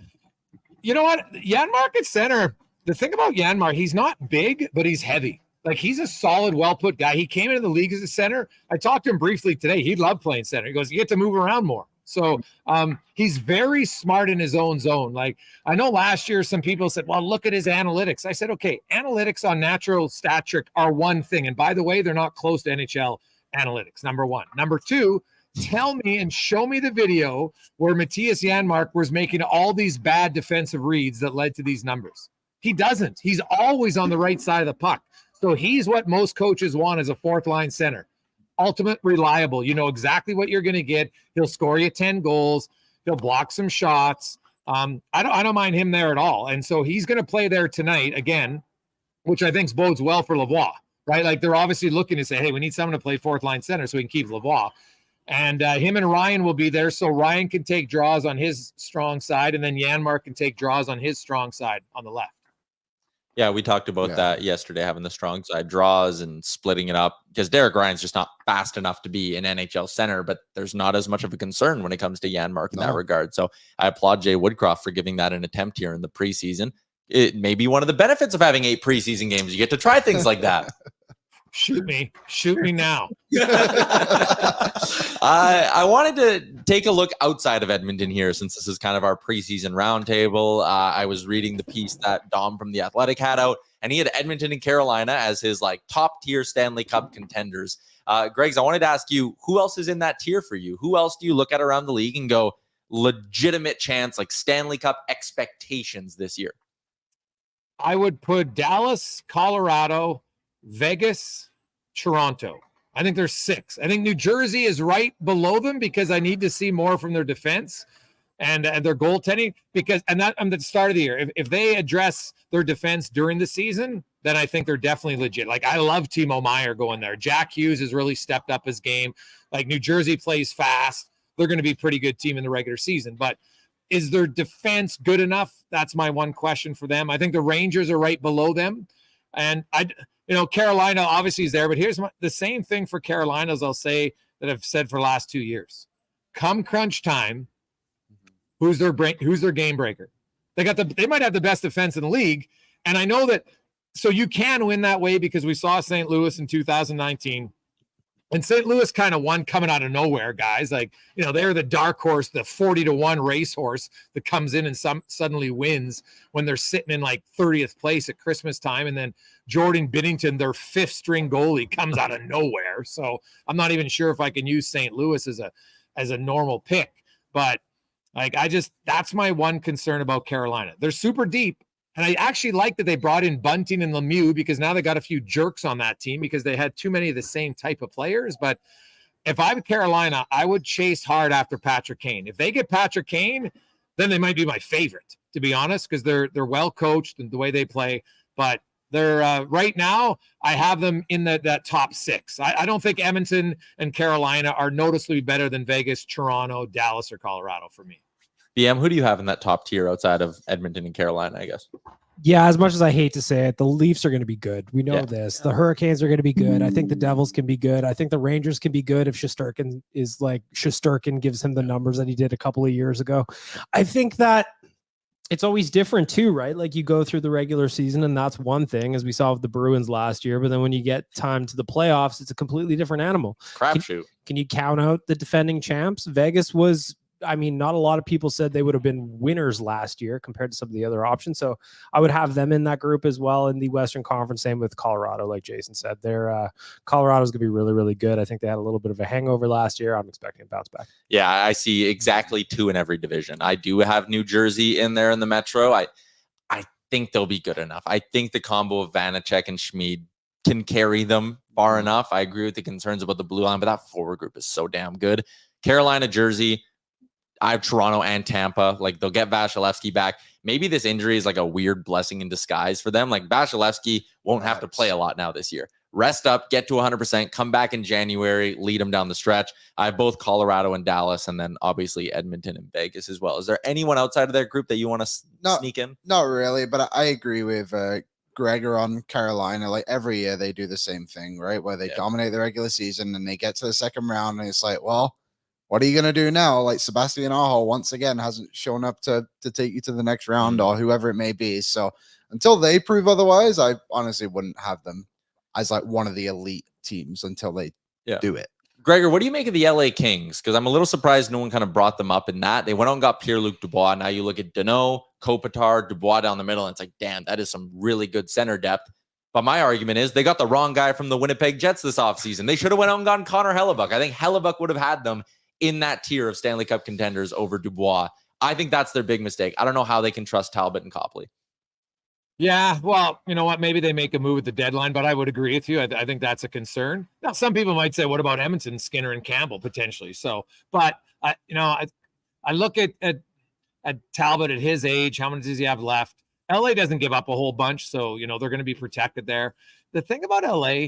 F: You know what? Yaremchuk at center, the thing about Yaremchuk, he's not big, but he's heavy. Like, he's a solid, well-put guy. He came into the league as a center. I talked to him briefly today. He loved playing center. He goes, "You get to move around more." So he's very smart in his own zone. Like, I know last year some people said, "Well, look at his analytics." I said, okay, analytics on natural stat trick are one thing. And by the way, they're not close to NHL analytics, number one. Number two, Tell me and show me the video where Matthias Janmark was making all these bad defensive reads that led to these numbers. He doesn't. He's always on the right side of the puck. So he's what most coaches want as a fourth line center. Ultimate reliable. You know exactly what you're going to get. He'll score you 10 goals. He'll block some shots. I don't mind him there at all. And so he's going to play there tonight again, which I think bodes well for Lavoie, right? Like they're obviously looking to say, hey, we need someone to play fourth line center so we can keep Lavoie. And him and Ryan will be there. So Ryan can take draws on his strong side, and then Janmark can take draws on his strong side on the left.
B: Yeah, we talked about that yesterday, having the strong side draws and splitting it up, because Derek Ryan's just not fast enough to be an NHL center, but there's not as much of a concern when it comes to Janmark in that regard. So I applaud Jay Woodcroft for giving that an attempt here in the preseason. It may be one of the benefits of having 8 preseason games. You get to try things like that.
F: Shoot me now.
B: I wanted to take a look outside of Edmonton here, since this is kind of our preseason roundtable. I was reading the piece that Dom from The Athletic had out, and he had Edmonton and Carolina as his like top tier Stanley Cup contenders. Greggs, I wanted to ask you, who else is in that tier for you? Who else do you look at around the league and go, legitimate chance, like Stanley Cup expectations this year?
F: I would put Dallas, Colorado, Vegas, Toronto. I think there's 6. I think New Jersey is right below them because I need to see more from their defense and their goaltending, because that I'm at the start of the year. If they address their defense during the season, then I think they're definitely legit. Like I love Timo Meier going there. Jack Hughes has really stepped up his game. Like New Jersey plays fast. They're going to be a pretty good team in the regular season, but is their defense good enough? That's my one question for them. I think the Rangers are right below them. And Carolina obviously is there, but here's the same thing for Carolina as I'll say that I've said for the last 2 years. Come crunch time, who's their game breaker? They might have the best defense in the league, and I know that. So you can win that way because we saw St. Louis in 2019. And St. Louis kind of won coming out of nowhere, guys. Like, they're the dark horse, the 40-1 racehorse that comes in and suddenly wins when they're sitting in like 30th place at Christmas time. And then Jordan Binnington, their 5th string goalie, comes out of nowhere. So I'm not even sure if I can use St. Louis as a normal pick. But like, that's my one concern about Carolina. They're super deep. And I actually like that they brought in Bunting and Lemieux, because now they got a few jerks on that team because they had too many of the same type of players. But if I'm Carolina, I would chase hard after Patrick Kane. If they get Patrick Kane, then they might be my favorite, to be honest, because they're well coached and the way they play. But they're right now, I have them in that top 6. I don't think Edmonton and Carolina are noticeably better than Vegas, Toronto, Dallas, or Colorado for me.
B: BM, who do you have in that top tier outside of Edmonton and Carolina, I guess?
C: Yeah, as much as I hate to say it, the Leafs are going to be good. We know this. The Hurricanes are going to be good. I think the Devils can be good. I think the Rangers can be good if Shesterkin gives him the numbers that he did a couple of years ago. I think that it's always different too, right? Like you go through the regular season and that's one thing, as we saw with the Bruins last year. But then when you get time to the playoffs, it's a completely different animal.
B: Crapshoot.
C: Can you count out the defending champs? Vegas was... not a lot of people said they would have been winners last year compared to some of the other options. So I would have them in that group as well in the Western Conference. Same with Colorado, like Jason said. Colorado's going to be really, really good. I think they had a little bit of a hangover last year. I'm expecting a bounce back.
B: Yeah, I see exactly 2 in every division. I do have New Jersey in there in the Metro. I think they'll be good enough. I think the combo of Vanacek and Schmid can carry them far enough. I agree with the concerns about the blue line, but that forward group is so damn good. Carolina, Jersey, I have Toronto and Tampa. Like they'll get Vasilevsky back. Maybe this injury is like a weird blessing in disguise for them. Like Vasilevsky won't have to play a lot now this year. Rest up, get to 100%, come back in January, lead them down the stretch. I have both Colorado and Dallas, and then obviously Edmonton and Vegas as well. Is there anyone outside of their group that you want to sneak in?
D: Not really, but I agree with Gregor on Carolina. Like every year they do the same thing, right? Where they dominate the regular season and they get to the second round and it's like, well, what are you going to do now? Like Sebastian Aho once again hasn't shown up to take you to the next round or whoever it may be. So until they prove otherwise, I honestly wouldn't have them as like one of the elite teams until they do it.
B: Gregor, what do you make of the LA Kings? Because I'm a little surprised no one kind of brought them up in that. They went out and got Pierre-Luc Dubois. Now you look at Danault, Kopitar, Dubois down the middle, and it's like, damn, that is some really good center depth. But my argument is they got the wrong guy from the Winnipeg Jets this offseason. They should have went out and gotten Connor Hellebuck. I think Hellebuck would have had them in that tier of Stanley Cup contenders over Dubois. I think that's their big mistake. I don't know how they can trust Talbot and Copley.
F: Yeah, well, you know what? Maybe they make a move at the deadline, but I would agree with you. I think that's a concern. Now, some people might say, what about Edmonton, Skinner, and Campbell potentially? So, but I look at Talbot at his age. How many does he have left? LA doesn't give up a whole bunch, so they're going to be protected there. The thing about LA,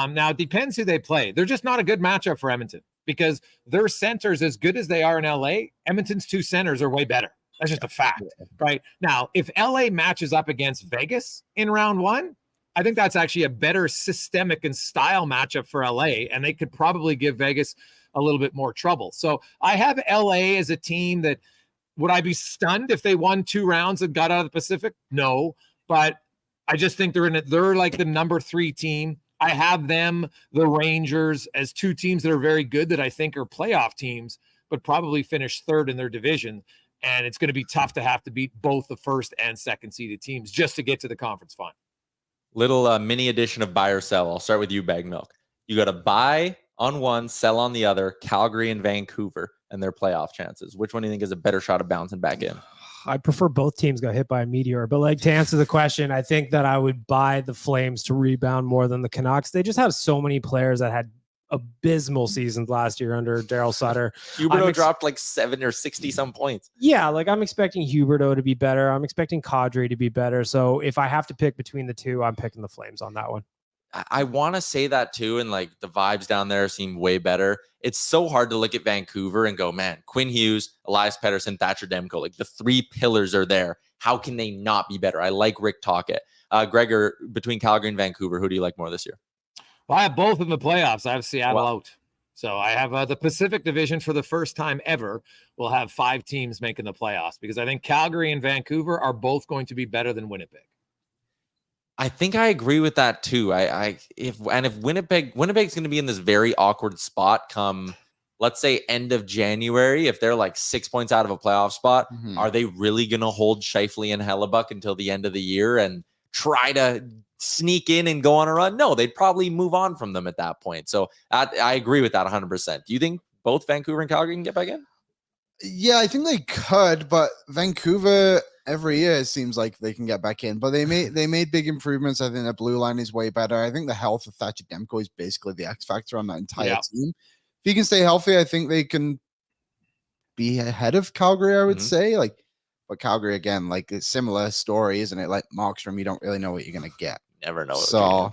F: now it depends who they play. They're just not a good matchup for Edmonton because their centers, as good as they are in LA, Edmonton's 2 centers are way better. That's just a fact, right? Now, if LA matches up against Vegas in round 1, I think that's actually a better systemic and style matchup for LA, and they could probably give Vegas a little bit more trouble. So I have LA as a team that, would I be stunned if they won 2 rounds and got out of the Pacific? No, but I just think they're like the number 3 team. I have them, the Rangers, as 2 teams that are very good that I think are playoff teams, but probably finish 3rd in their division. And it's going to be tough to have to beat both the 1st and 2nd seeded teams just to get to the conference final.
B: Little mini edition of buy or sell. I'll start with you, Baggedmilk. You got to buy on one, sell on the other, Calgary and Vancouver and their playoff chances. Which one do you think is a better shot of bouncing back in?
C: I prefer both teams got hit by a meteor, but like to answer the question, I think that I would buy the Flames to rebound more than the Canucks. They just have so many players that had abysmal seasons last year under Daryl Sutter.
B: Huberdeau dropped like 7 or 60 some points.
C: Yeah, like I'm expecting Huberdeau to be better. I'm expecting Kadri to be better. So if I have to pick between the 2, I'm picking the Flames on that one.
B: I want to say that too, and like the vibes down there seem way better. It's so hard to look at Vancouver and go, man, Quinn Hughes, Elias Pettersson, Thatcher Demko, like the 3 pillars are there. How can they not be better? I like Rick Tocchet. Gregor, between Calgary and Vancouver, who do you like more this year?
F: Well, I have both in the playoffs. I have Seattle out. So I have the Pacific Division for the first time ever. We'll have 5 teams making the playoffs because I think Calgary and Vancouver are both going to be better than Winnipeg.
B: I think I agree with that too. If Winnipeg's going to be in this very awkward spot come, let's say, end of January, if they're like 6 points out of a playoff spot, are they really going to hold Scheifele and Hellebuck until the end of the year and try to sneak in and go on a run? No, they'd probably move on from them at that point. So I agree with that 100%. Do you think both Vancouver and Calgary can get back in?
D: Yeah, I think they could, but Vancouver every year it seems like they can get back in. But they made big improvements. I think the blue line is way better. I think the health of Thatcher Demko is basically the X factor on that entire team. If he can stay healthy, I think they can be ahead of Calgary, I would say. But Calgary again, like it's similar story, isn't it? Like Markstrom, you don't really know what you're gonna get.
B: Never know.
D: So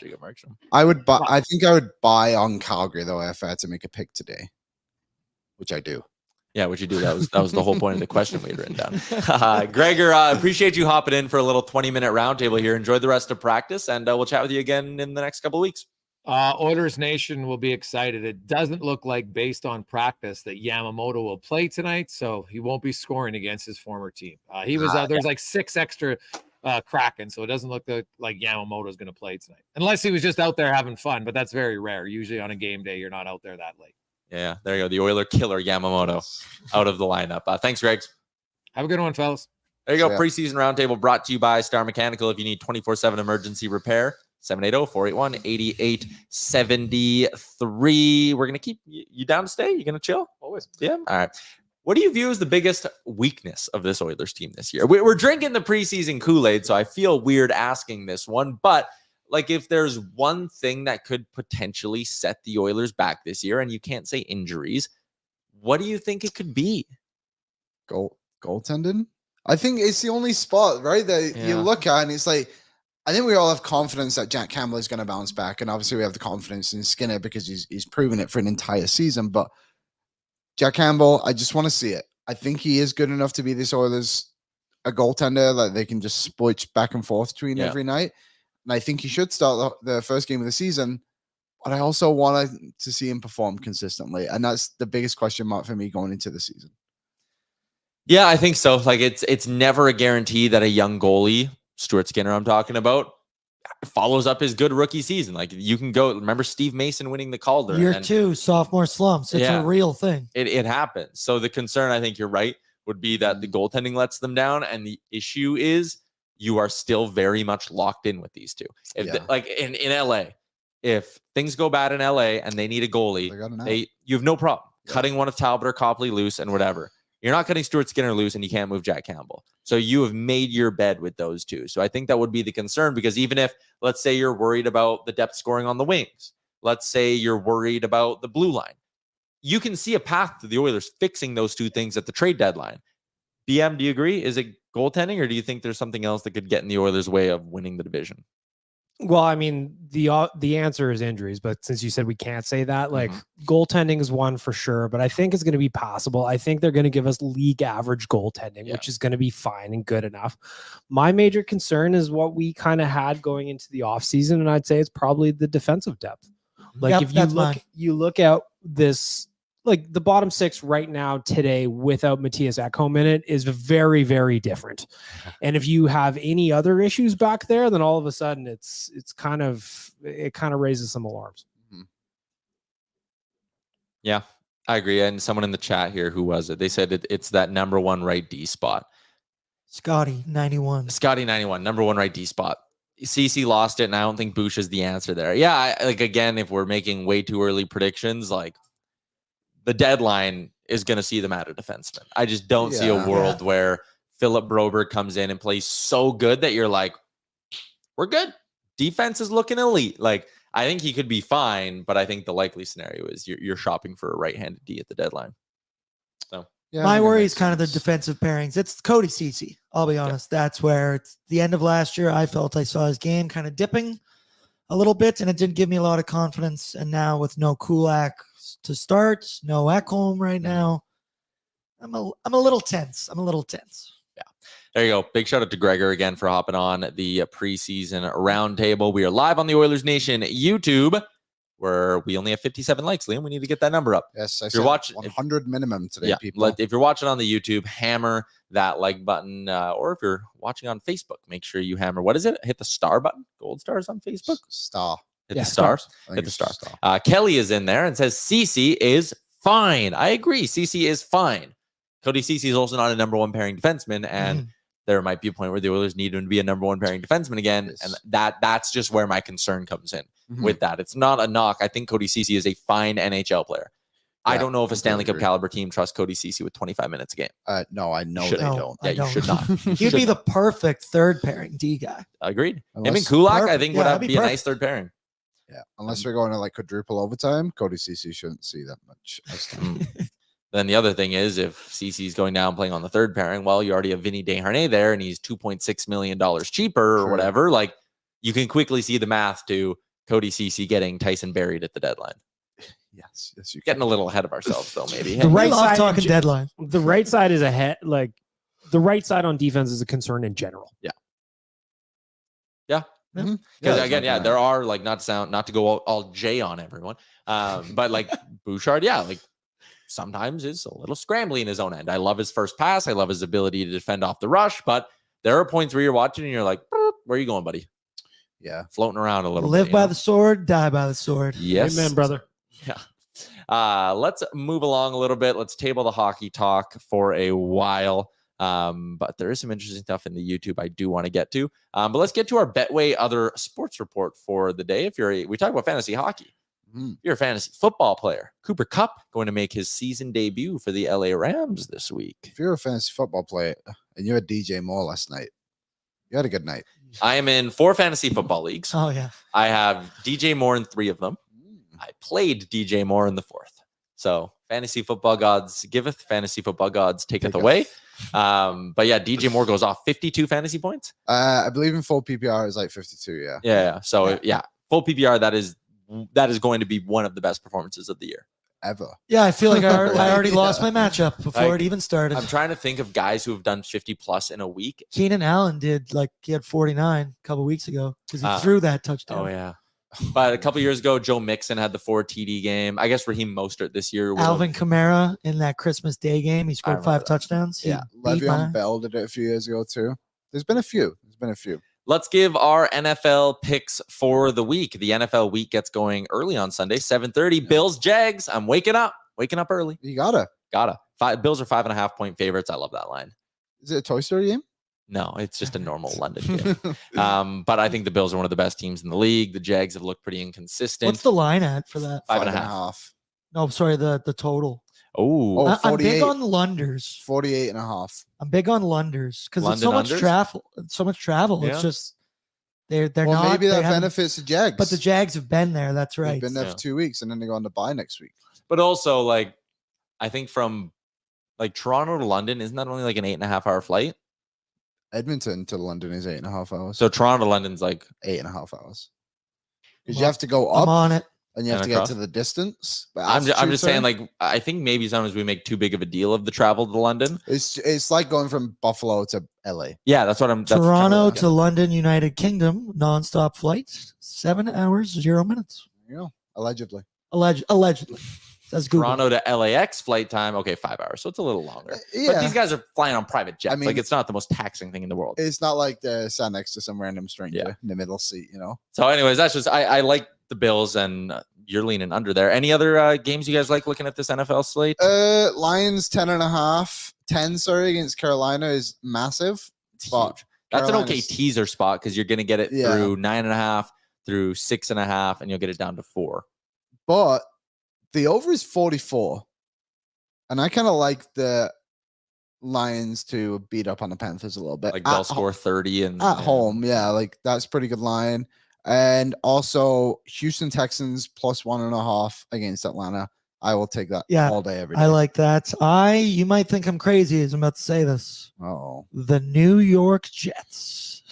D: I would buy. I think I would buy on Calgary though if I had to make a pick today, which I do.
B: Yeah, what you do. That was the whole point of the question we had written down. Gregor, appreciate you hopping in for a little 20-minute roundtable here. Enjoy the rest of practice, and we'll chat with you again in the next couple of weeks.
F: Oilers Nation will be excited. It doesn't look like, based on practice, that Yamamoto will play tonight, so he won't be scoring against his former team. He was there's like 6 extra Kraken, so it doesn't look like Yamamoto is going to play tonight, unless he was just out there having fun. But that's very rare. Usually on a game day, you're not out there that late.
B: Yeah, there you go. The Oiler killer Yamamoto out of the lineup. Thanks, Greg.
F: Have a good one, fellas.
B: There you go. Preseason Roundtable brought to you by Star Mechanical. If you need 24/7 emergency repair, 780-481-8873. We're going to keep you down to stay. You going to chill? Always. Yeah. All right. What do you view as the biggest weakness of this Oilers team this year? We're drinking the preseason Kool-Aid, so I feel weird asking this one, but like if there's one thing that could potentially set the Oilers back this year, and you can't say injuries, what do you think it could be?
D: Goaltending? I think it's the only spot, right, that you look at, and it's like, I think we all have confidence that Jack Campbell is going to bounce back, and obviously we have the confidence in Skinner because he's proven it for an entire season, but Jack Campbell, I just want to see it. I think he is good enough to be this Oilers a goaltender that they can just switch back and forth between every night. And I think he should start the first game of the season, but I also want to see him perform consistently. And that's the biggest question mark for me going into the season.
B: Yeah, I think so. Like it's never a guarantee that a young goalie, Stuart Skinner I'm talking about, follows up his good rookie season. Like you can go, remember Steve Mason winning the Calder.
E: Year 2, sophomore slumps. It's a real thing.
B: It happens. So the concern, I think you're right, would be that the goaltending lets them down. And the issue is you are still very much locked in with these two. Like in LA, if things go bad in LA and they need a goalie, you have no problem. cutting one of Talbot or Copley loose and whatever. You're not cutting Stuart Skinner loose, and you can't move Jack Campbell. So you have made your bed with those two. So I think that would be the concern, because even if, let's say you're worried about the depth scoring on the wings, let's say you're worried about the blue line, you can see a path to the Oilers fixing those two things at the trade deadline. BM, do you agree? Is it goaltending, or do you think there's something else that could get in the Oilers' way of winning the division?
C: Well, I mean, the answer is injuries, but since you said we can't say that, like goaltending is one for sure, but I think it's going to be possible. I think they're going to give us league average goaltending, which is going to be fine and good enough. My major concern is what we kind of had going into the offseason, and I'd say it's probably the defensive depth. Like if you look at this, like the bottom six right now today without Matthias Ekholm in it is very, very different. And if you have any other issues back there, then all of a sudden it kind of raises some alarms.
B: Yeah, I agree. And someone in the chat here, who was it? They said it's that number one right D spot.
E: Scotty 91,
B: number one right D spot. CC lost it, and I don't think Bush is the answer there. Yeah, again, if we're making way too early predictions, like the deadline is going to see them at a defenseman. I just don't see a world where Philip Broberg comes in and plays so good that you're like, we're good. Defense is looking elite. Like, I think he could be fine, but I think the likely scenario is you're shopping for a right-handed D at the deadline. So
E: my worry is kind of the defensive pairings. It's Cody Ceci. I'll be honest. That's where it's the end of last year. I felt I saw his game kind of dipping a little bit, and it didn't give me a lot of confidence. And now with no Kulak to start, no Ekholm right now, I'm a little tense.
B: Yeah. There you go. Big shout out to Gregor again for hopping on the preseason roundtable. We are live on the Oilers Nation YouTube, where we only have 57 likes. Liam, we need to get that number up.
D: Yes,
B: if you're watching
D: 100 minimum today, people.
B: If you're watching on the YouTube, hammer that like button, or if you're watching on Facebook, make sure you hammer. What is it? Hit the star button. Gold stars on Facebook.
D: Star.
B: Hit the stars. Hit the star. Kelly is in there and says CC is fine. I agree. CC is fine. Cody CC is also not a number one pairing defenseman, and there might be a point where the Oilers need him to be a number one pairing defenseman again, and that's just where my concern comes in with that. It's not a knock. I think Cody CC is a fine NHL player. I don't know if a Stanley Cup caliber team trusts Cody Ceci with 25 minutes a game.
D: No, I know they don't.
B: Yeah, you should not.
E: He'd be the perfect third pairing D guy.
B: Agreed. Him and Kulak, I think, would be a nice third pairing.
D: Yeah, unless we're going to like quadruple overtime, Cody Ceci shouldn't see that much.
B: Then the other thing is, if Ceci's going down playing on the third pairing, well, you already have Vinny Desharnais there, and he's $2.6 million cheaper or whatever. Like, you can quickly see the math to Cody Ceci getting Tyson buried at the deadline.
D: Yes, you're
B: getting a little ahead of ourselves, though. Maybe
C: the right side
E: talking deadline.
C: The right side is ahead. Like the right side on defense is a concern in general.
B: Yeah. Because again, there are like not to go all J on everyone, but like Bouchard, like sometimes is a little scrambly in his own end. I love his first pass. I love his ability to defend off the rush, but there are points where you're watching and you're like, where are you going, buddy?
D: Yeah,
B: floating around a little.
E: Live by the sword, die by the sword.
B: Yes,
C: amen, brother.
B: Yeah. Let's move along a little bit. Let's table the hockey talk for a while. But there is some interesting stuff in the YouTube I do want to get to. But let's get to our Betway other sports report for the day. We talk about fantasy hockey. If you're a fantasy football player, Cooper Kupp going to make his season debut for the LA Rams this week.
D: If you're a fantasy football player and you had DJ Moore last night, you had a good night.
B: I am in 4 fantasy football leagues.
E: Oh, yeah.
B: I have DJ Moore in 3 of them. I played DJ Moore in the 4th. So fantasy football gods giveth, fantasy football gods taketh away. But yeah, DJ Moore goes off 52 fantasy points.
D: I believe in full PPR is like 52.
B: Yeah. So full PPR, that is going to be one of the best performances of the year
D: ever.
E: Yeah, I feel like I already lost my matchup before it even started.
B: I'm trying to think of guys who have done 50 plus in a week.
E: Keenan Allen he had 49 a couple weeks ago because he threw that touchdown.
B: Oh yeah. But a couple years ago, Joe Mixon had the 4 TD game. I guess Raheem Mostert this year.
E: Alvin Kamara in that Christmas Day game, he scored 5 touchdowns.
D: Yeah, Le'Veon Bell did it a few years ago too. There's been a few.
B: Let's give our NFL picks for the week. The NFL week gets going early on Sunday, 7:30. Bills, Jags. I'm waking up early.
D: You gotta.
B: Bills are 5.5 point favorites. I love that line.
D: Is it a Toy Story game?
B: No, it's just a normal London game. But I think the Bills are one of the best teams in the league. The Jags have looked pretty inconsistent.
E: What's the line at for that?
B: 5.5.
E: No, sorry, the total.
B: Oh,
E: I'm big
D: 48.
E: on Lunders.
D: 48 and a half.
E: I'm big on Lunders because it's
B: London
E: so much
B: unders?
E: travel. So much travel.
B: Yeah.
E: It's just they're
D: Well,
E: not.
D: maybe
E: they
D: that
E: haven't-
D: benefits the Jags.
E: But the Jags have been there. That's
D: They've
E: right.
D: been there
B: Yeah.
D: for 2 weeks, and then they go on to bye next week.
B: but also like I think from like Toronto to London, isn't that only like an 8.5 hour flight?
D: Edmonton to London is 8.5 hours.
B: So Toronto to London's like
D: 8.5 hours. Because
E: Well,
D: you have to go
E: I'm
D: up
E: on it.
D: and you have
B: and
D: to get
B: across.
D: to the distance. But
B: I'm just
D: altitude,
B: saying
D: sorry,
B: like I think maybe sometimes we make too big of a deal of the travel to London.
D: it's like going from Buffalo to LA.
B: Yeah, that's what I'm. That's
E: Toronto
B: kinda
E: to London, United Kingdom, nonstop flights, 7 hours, 0 minutes.
D: You know, allegedly.
E: Allegedly. That's Google.
B: Toronto to LAX flight time. Okay, 5 hours, so it's a little longer.
D: Yeah.
B: But these guys are flying on private jets.
D: mean-
B: like it's not the most taxing thing in the world.
D: It's not like they're sat next to some random stranger
B: Yeah.
D: in the middle seat, you know?
B: So, anyways, that's just I like the Bills, and you're leaning under there. Any other games you guys like looking at this NFL slate?
D: Lions 10 against Carolina is massive.
B: It's
D: but
B: huge. That's an okay
D: Carolina's-
B: teaser spot because you're going to get it
D: Yeah.
B: through 9.5, through 6.5, and you'll get it down to 4.
D: But the over is 44. And I kind of like the Lions to beat up on the Panthers a little bit.
B: Like
D: At
B: they'll score 30 and
D: at home. Yeah, like that's pretty good line. And also Houston Texans plus 1.5 against Atlanta. I will take that
E: Yeah,
D: all day, every day.
E: I like that. You might think I'm crazy as I'm about to say this.
D: Oh,
E: The New York Jets.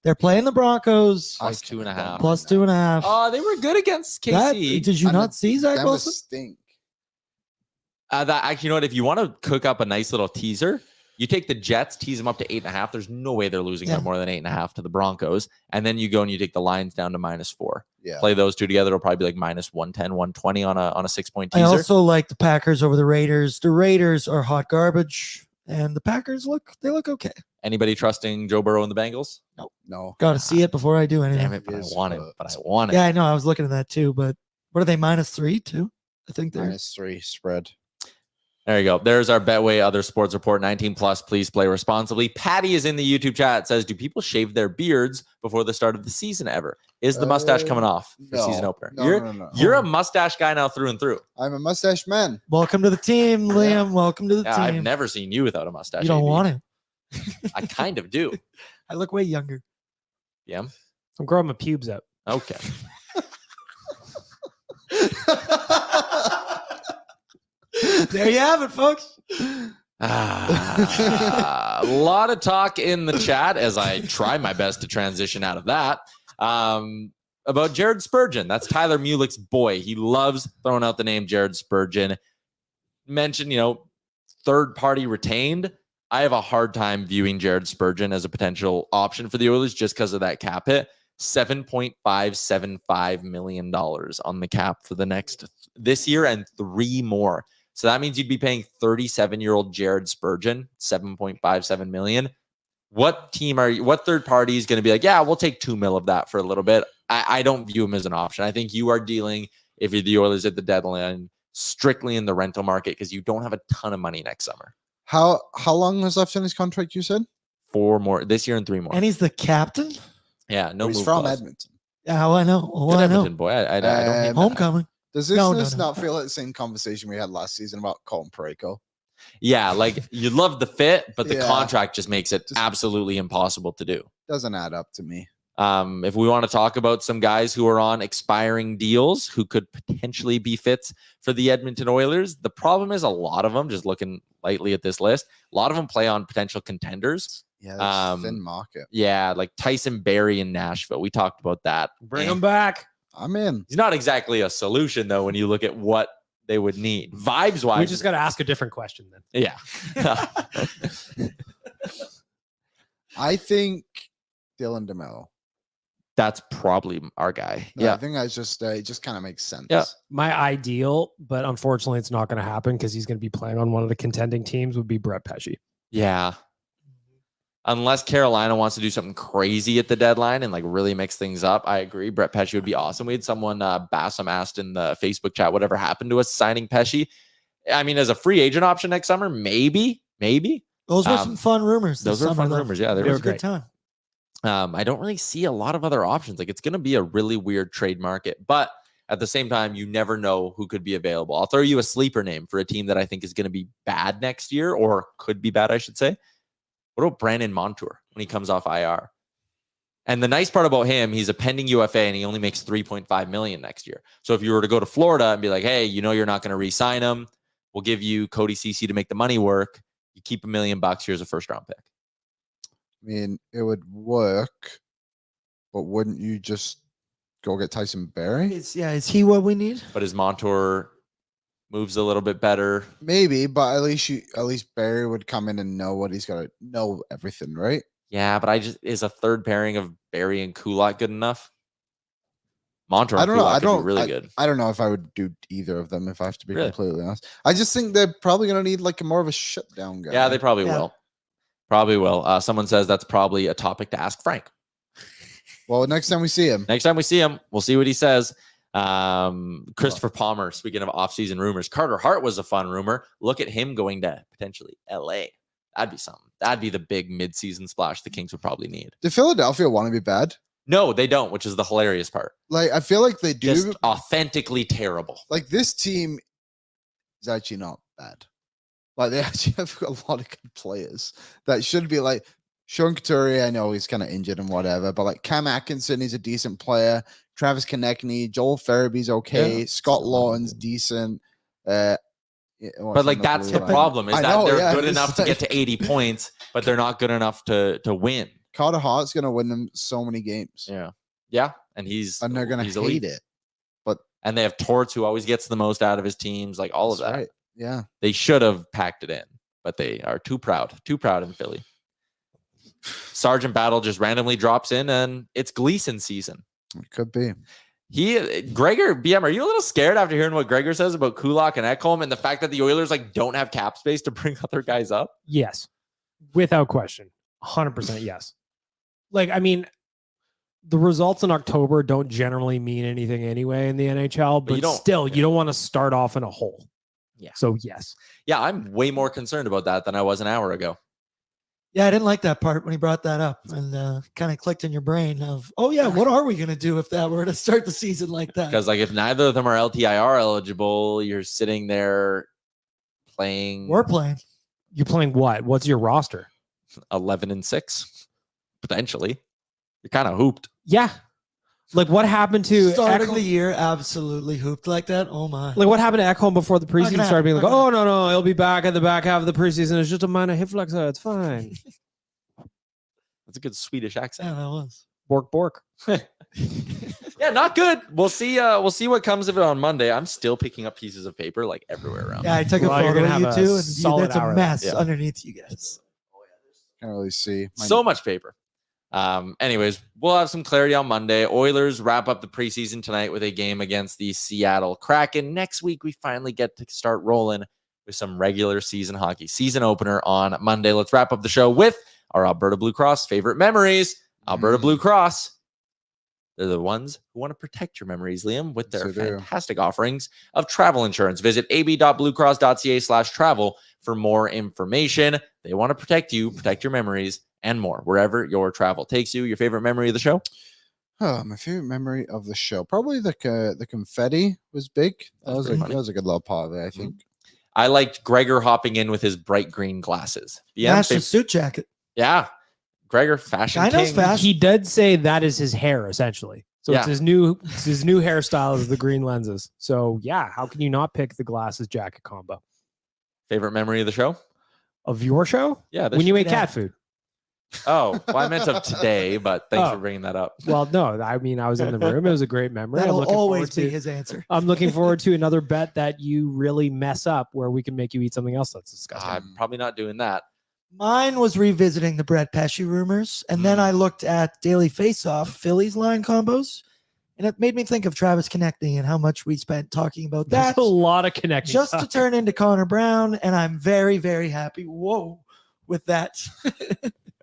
E: They're playing the Broncos.
B: Plus 2.5.
E: Plus 2.5.
B: Oh, they were good against
E: That-
B: KC.
E: did you
D: And
E: not see Zach
D: Them
E: Wilson?
D: stink.
B: That actually, you know what? If you want to cook up a nice little teaser, you take the Jets, tease them up to 8.5. There's no way they're losing by
E: Yeah.
B: more than 8.5 to the Broncos. And then you go and you take the Lions down to -4.
D: Yeah.
B: Play those two together. It'll probably be like -110, 120 on a 6-point
E: I
B: teaser.
E: also like the Packers over the Raiders. The Raiders are hot garbage, and the Packers look okay.
B: Anybody trusting Joe Burrow and the Bengals?
D: No.
E: Got to see it before I do anything.
B: Damn it, but I
D: Yes,
B: want it.
D: but-
B: But I want it.
E: Yeah, I know. I was looking at that too, but what are they -3 too? I think they're
D: -3 spread.
B: There you go. There's our Betway Other Sports Report. 19 plus. Please play responsibly. Patty is in the YouTube chat. Says, do people shave their beards before the start of the season ever? Is the mustache coming off for season opener?
D: No.
B: You're a mustache guy now through and through.
D: I'm a mustache man.
E: welcome to the team, Liam. Welcome to the
B: Yeah,
E: team.
B: I've never seen you without a mustache.
E: you don't
B: AB.
E: want it.
B: I kind of do.
E: I look way younger.
B: Yeah.
C: I'm growing my pubes out.
B: Okay.
E: There you have it, folks.
B: A lot of talk in the chat as I try my best to transition out of that. About Jared Spurgeon. That's Tyler Mulick's boy. He loves throwing out the name Jared Spurgeon. Mentioned, third party retained. I have a hard time viewing Jared Spurgeon as a potential option for the Oilers just because of that cap hit. $7.575 million on the cap for this year and 3 more. So that means you'd be paying 37-year-old Jared Spurgeon $7.57 million. What third party is going to be like, yeah, we'll take $2 million of that for a little bit? I don't view him as an option. I think you are dealing, if you're the Oilers at the deadline, strictly in the rental market because you don't have a ton of money next summer.
D: How long is left in his contract, you said?
B: 4 more this year and 3 more.
E: And he's the captain.
B: Yeah, no
D: He's
B: move
D: from
B: clause.
D: Edmonton.
E: Yeah, well, I know.
B: Good
E: Well, I know.
B: Edmonton boy. I don't hate that.
E: Homecoming.
D: Does this
E: No,
D: not feel like the same conversation we had last season about Colin Parayko?
B: Yeah, like you love the fit, but the
D: Yeah.
B: contract just makes it
D: Just-
B: absolutely impossible to do.
D: Doesn't add up to me.
B: If we want to talk about some guys who are on expiring deals who could potentially be fits for the Edmonton Oilers, the problem is a lot of them, just looking lightly at this list, a lot of them play on potential contenders.
D: Yeah, that's
B: Um,
D: a thin market.
B: Yeah, like Tyson Barrie in Nashville. We talked about that.
C: Bring them back.
D: I'm in.
B: He's not exactly a solution, though, when you look at what they would need. Vibes wise.
C: We just got to ask a different question then.
B: yeah.
D: I think Dylan DeMello.
B: That's probably our guy.
D: No,
B: Yeah.
D: I think that's just it just kind of makes sense.
B: Yeah.
C: My ideal, but unfortunately it's not going to happen because he's going to be playing on one of the contending teams, would be Brett Pesce.
B: Yeah. Unless Carolina wants to do something crazy at the deadline and like really mix things up, I agree. Brett Pesce would be awesome. We had someone, Bassam, asked in the Facebook chat, whatever happened to us signing Pesce. I mean, as a free agent option next summer, maybe.
E: Those were some fun rumors.
B: Those
E: this
B: were
E: summer,
B: fun
E: though.
B: rumors. Yeah,
E: It
B: they
E: was
B: were
E: a good time.
B: I don't really see a lot of other options. Like it's going to be a really weird trade market, but At the same time, you never know who could be available. I'll throw you a sleeper name for a team that I think is going to be bad next year, or could be bad, I should say. What about Brandon Montour when he comes off IR? And the nice part about him, he's a pending UFA and he only makes $3.5 million next year. So if you were to go to Florida and be like, hey, you're not going to re-sign him, we'll give you Cody Ceci to make the money work. You keep $1 million. Here's a first-round pick.
D: I mean, it would work, but wouldn't you just go get Tyson Barrie?
E: Is he what we need?
B: But his Montour moves a little bit better.
D: Maybe, but at least Barrie would come in and know what he's got to know everything, right?
B: Yeah, but is a third pairing of Barrie and Kulak good enough? Montour,
D: I don't know.
B: I don't really good.
D: I don't know if I would do either of them if I have to be completely honest. I just think they're probably going to need like more of a shutdown guy.
B: Yeah, they probably will. Probably will. Someone says that's probably a topic to ask Frank.
D: Well, next time we see him,
B: we'll see what he says. Christopher Palmer, speaking of offseason rumors, Carter Hart was a fun rumor. Look at him going to potentially LA. That'd be something. That'd be the big midseason splash the Kings would probably need.
D: Did Philadelphia want to be bad?
B: No, they don't, which is the hilarious part.
D: Like, I feel like they do.
B: Just authentically terrible.
D: Like, this team is actually not bad. Like, they actually have a lot of good players that should be like Sean Couturier. I know he's kind of injured and whatever, but like Cam Atkinson, he's a decent player. Travis Konechny, Joel Farabee's okay. Scott Lawton's decent. But
B: like that's the problem is that they're good enough to get to 80 points, but they're not good enough to win.
D: Carter Hart's going to win them so many games.
B: Yeah, and they're going to hate it. And they have Torts, who always gets the most out of his teams, like all of that.
D: Right. Yeah,
B: they should have packed it in, but they are too proud in Philly. Sergeant Battle just randomly drops in, and it's Gleason season.
D: It could be.
B: Gregor, BM, are you a little scared after hearing what Gregor says about Kulak and Ekholm and the fact that the Oilers like don't have cap space to bring other guys up?
C: Yes, without question, 100% yes. Like, I mean, the results in October don't generally mean anything anyway in the NHL, but you don't want to start off in a hole.
B: Yeah.
C: So yes.
B: Yeah, I'm way more concerned about that than I was an hour ago.
E: Yeah, I didn't like that part when he brought that up and kind of clicked in your brain of, oh yeah, what are we going to do if that were to start the season like that?
B: Because like if neither of them are LTIR eligible, you're sitting there playing.
E: We're playing.
C: You're playing what? What's your roster?
B: 11-6, potentially. You're kind of hooped.
C: Yeah. Like what happened to
E: starting the year absolutely hooped like that? Oh my!
C: Like what happened to Ekholm before the preseason started being like, oh no, he'll be back at the back half of the preseason. It's just a minor hip flexor. It's fine.
B: That's a good Swedish accent.
E: Yeah, that was
C: Bork.
B: Yeah, not good. We'll see. We'll see what comes of it on Monday. I'm still picking up pieces of paper like everywhere around.
E: Yeah, I took a photo of you two, and that's a mess underneath you guys.
D: Can't really see.
B: So much paper. Anyways, we'll have some clarity on Monday. Oilers wrap up the preseason tonight with a game against the Seattle Kraken. Next week, we finally get to start rolling with some regular season hockey. Season opener on Monday. Let's wrap up the show with our Alberta Blue Cross favorite memories. Alberta Blue Cross. They're the ones who want to protect your memories, Liam, with their fantastic offerings of travel insurance. Visit ab.bluecross.ca/travel for more information. They want to protect you, protect your memories, and more, wherever your travel takes you. Your favorite memory of the show?
D: Oh, my favorite memory of the show. Probably the confetti was big. That was a good little part of it, I think.
B: I liked Gregor hopping in with his bright green glasses.
E: Matched his suit jacket.
B: Yeah. Gregor, fashion king.
C: He did say that is his hair, essentially. So it's his new hairstyle is the green lenses. So yeah, how can you not pick the glasses jacket combo?
B: Favorite memory of the show?
C: Of your show?
B: Yeah.
C: When you ate cat food.
B: Oh, well, I meant of today, but thanks for bringing that up.
C: Well, no, I mean, I was in the room. It was a great memory.
E: That'll always be his answer.
C: I'm looking forward to another bet that you really mess up where we can make you eat something else that's disgusting.
B: I'm probably not doing that.
E: Mine was revisiting the Brett Pesce rumors, and then I looked at Daily Faceoff Phillies line combos, and it made me think of Travis Konechny and how much we spent talking about that.
C: That's a lot of connecting.
E: Just to turn into Connor Brown, and I'm very, very happy. Whoa, with that.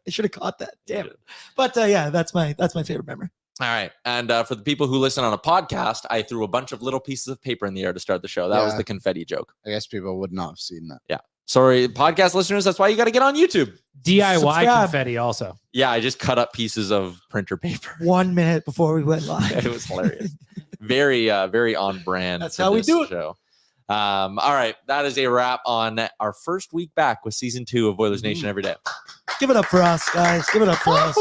E: I should have caught that. Damn it. But yeah, that's my favorite memory.
B: All right. And for the people who listen on a podcast, I threw a bunch of little pieces of paper in the air to start the show. That was the confetti joke.
D: I guess people would not have seen that.
B: Yeah. Sorry, podcast listeners. That's why you got to get on YouTube.
C: DIY
E: Subscribe.
C: confetti also.
B: Yeah, I just cut up pieces of printer paper.
E: 1 minute before we went live.
B: It was hilarious. Very on brand.
E: That's
B: for
E: how we
B: this
E: do it.
B: show. All right, that is a wrap on our first week back with season 2 of Oilers Nation Everyday.
E: Give it up for us, guys. Give it up for us.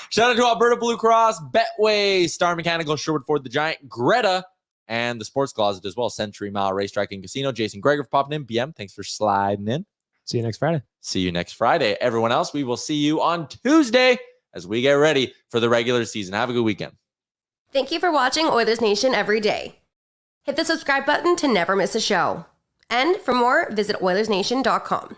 B: Shout out to Alberta Blue Cross, Betway, Star Mechanical, Sherwood Ford the Giant, Greta, and the Sports Closet as well. Century Mile Racetrack and Casino. Jason Gregor for popping in. BM, thanks for sliding in.
C: See you next Friday.
B: See you next Friday. Everyone else, we will see you on Tuesday as we get ready for the regular season. Have a good weekend.
A: Thank you for watching Oilers Nation Every Day. Hit the subscribe button to never miss a show. And for more, visit OilersNation.com.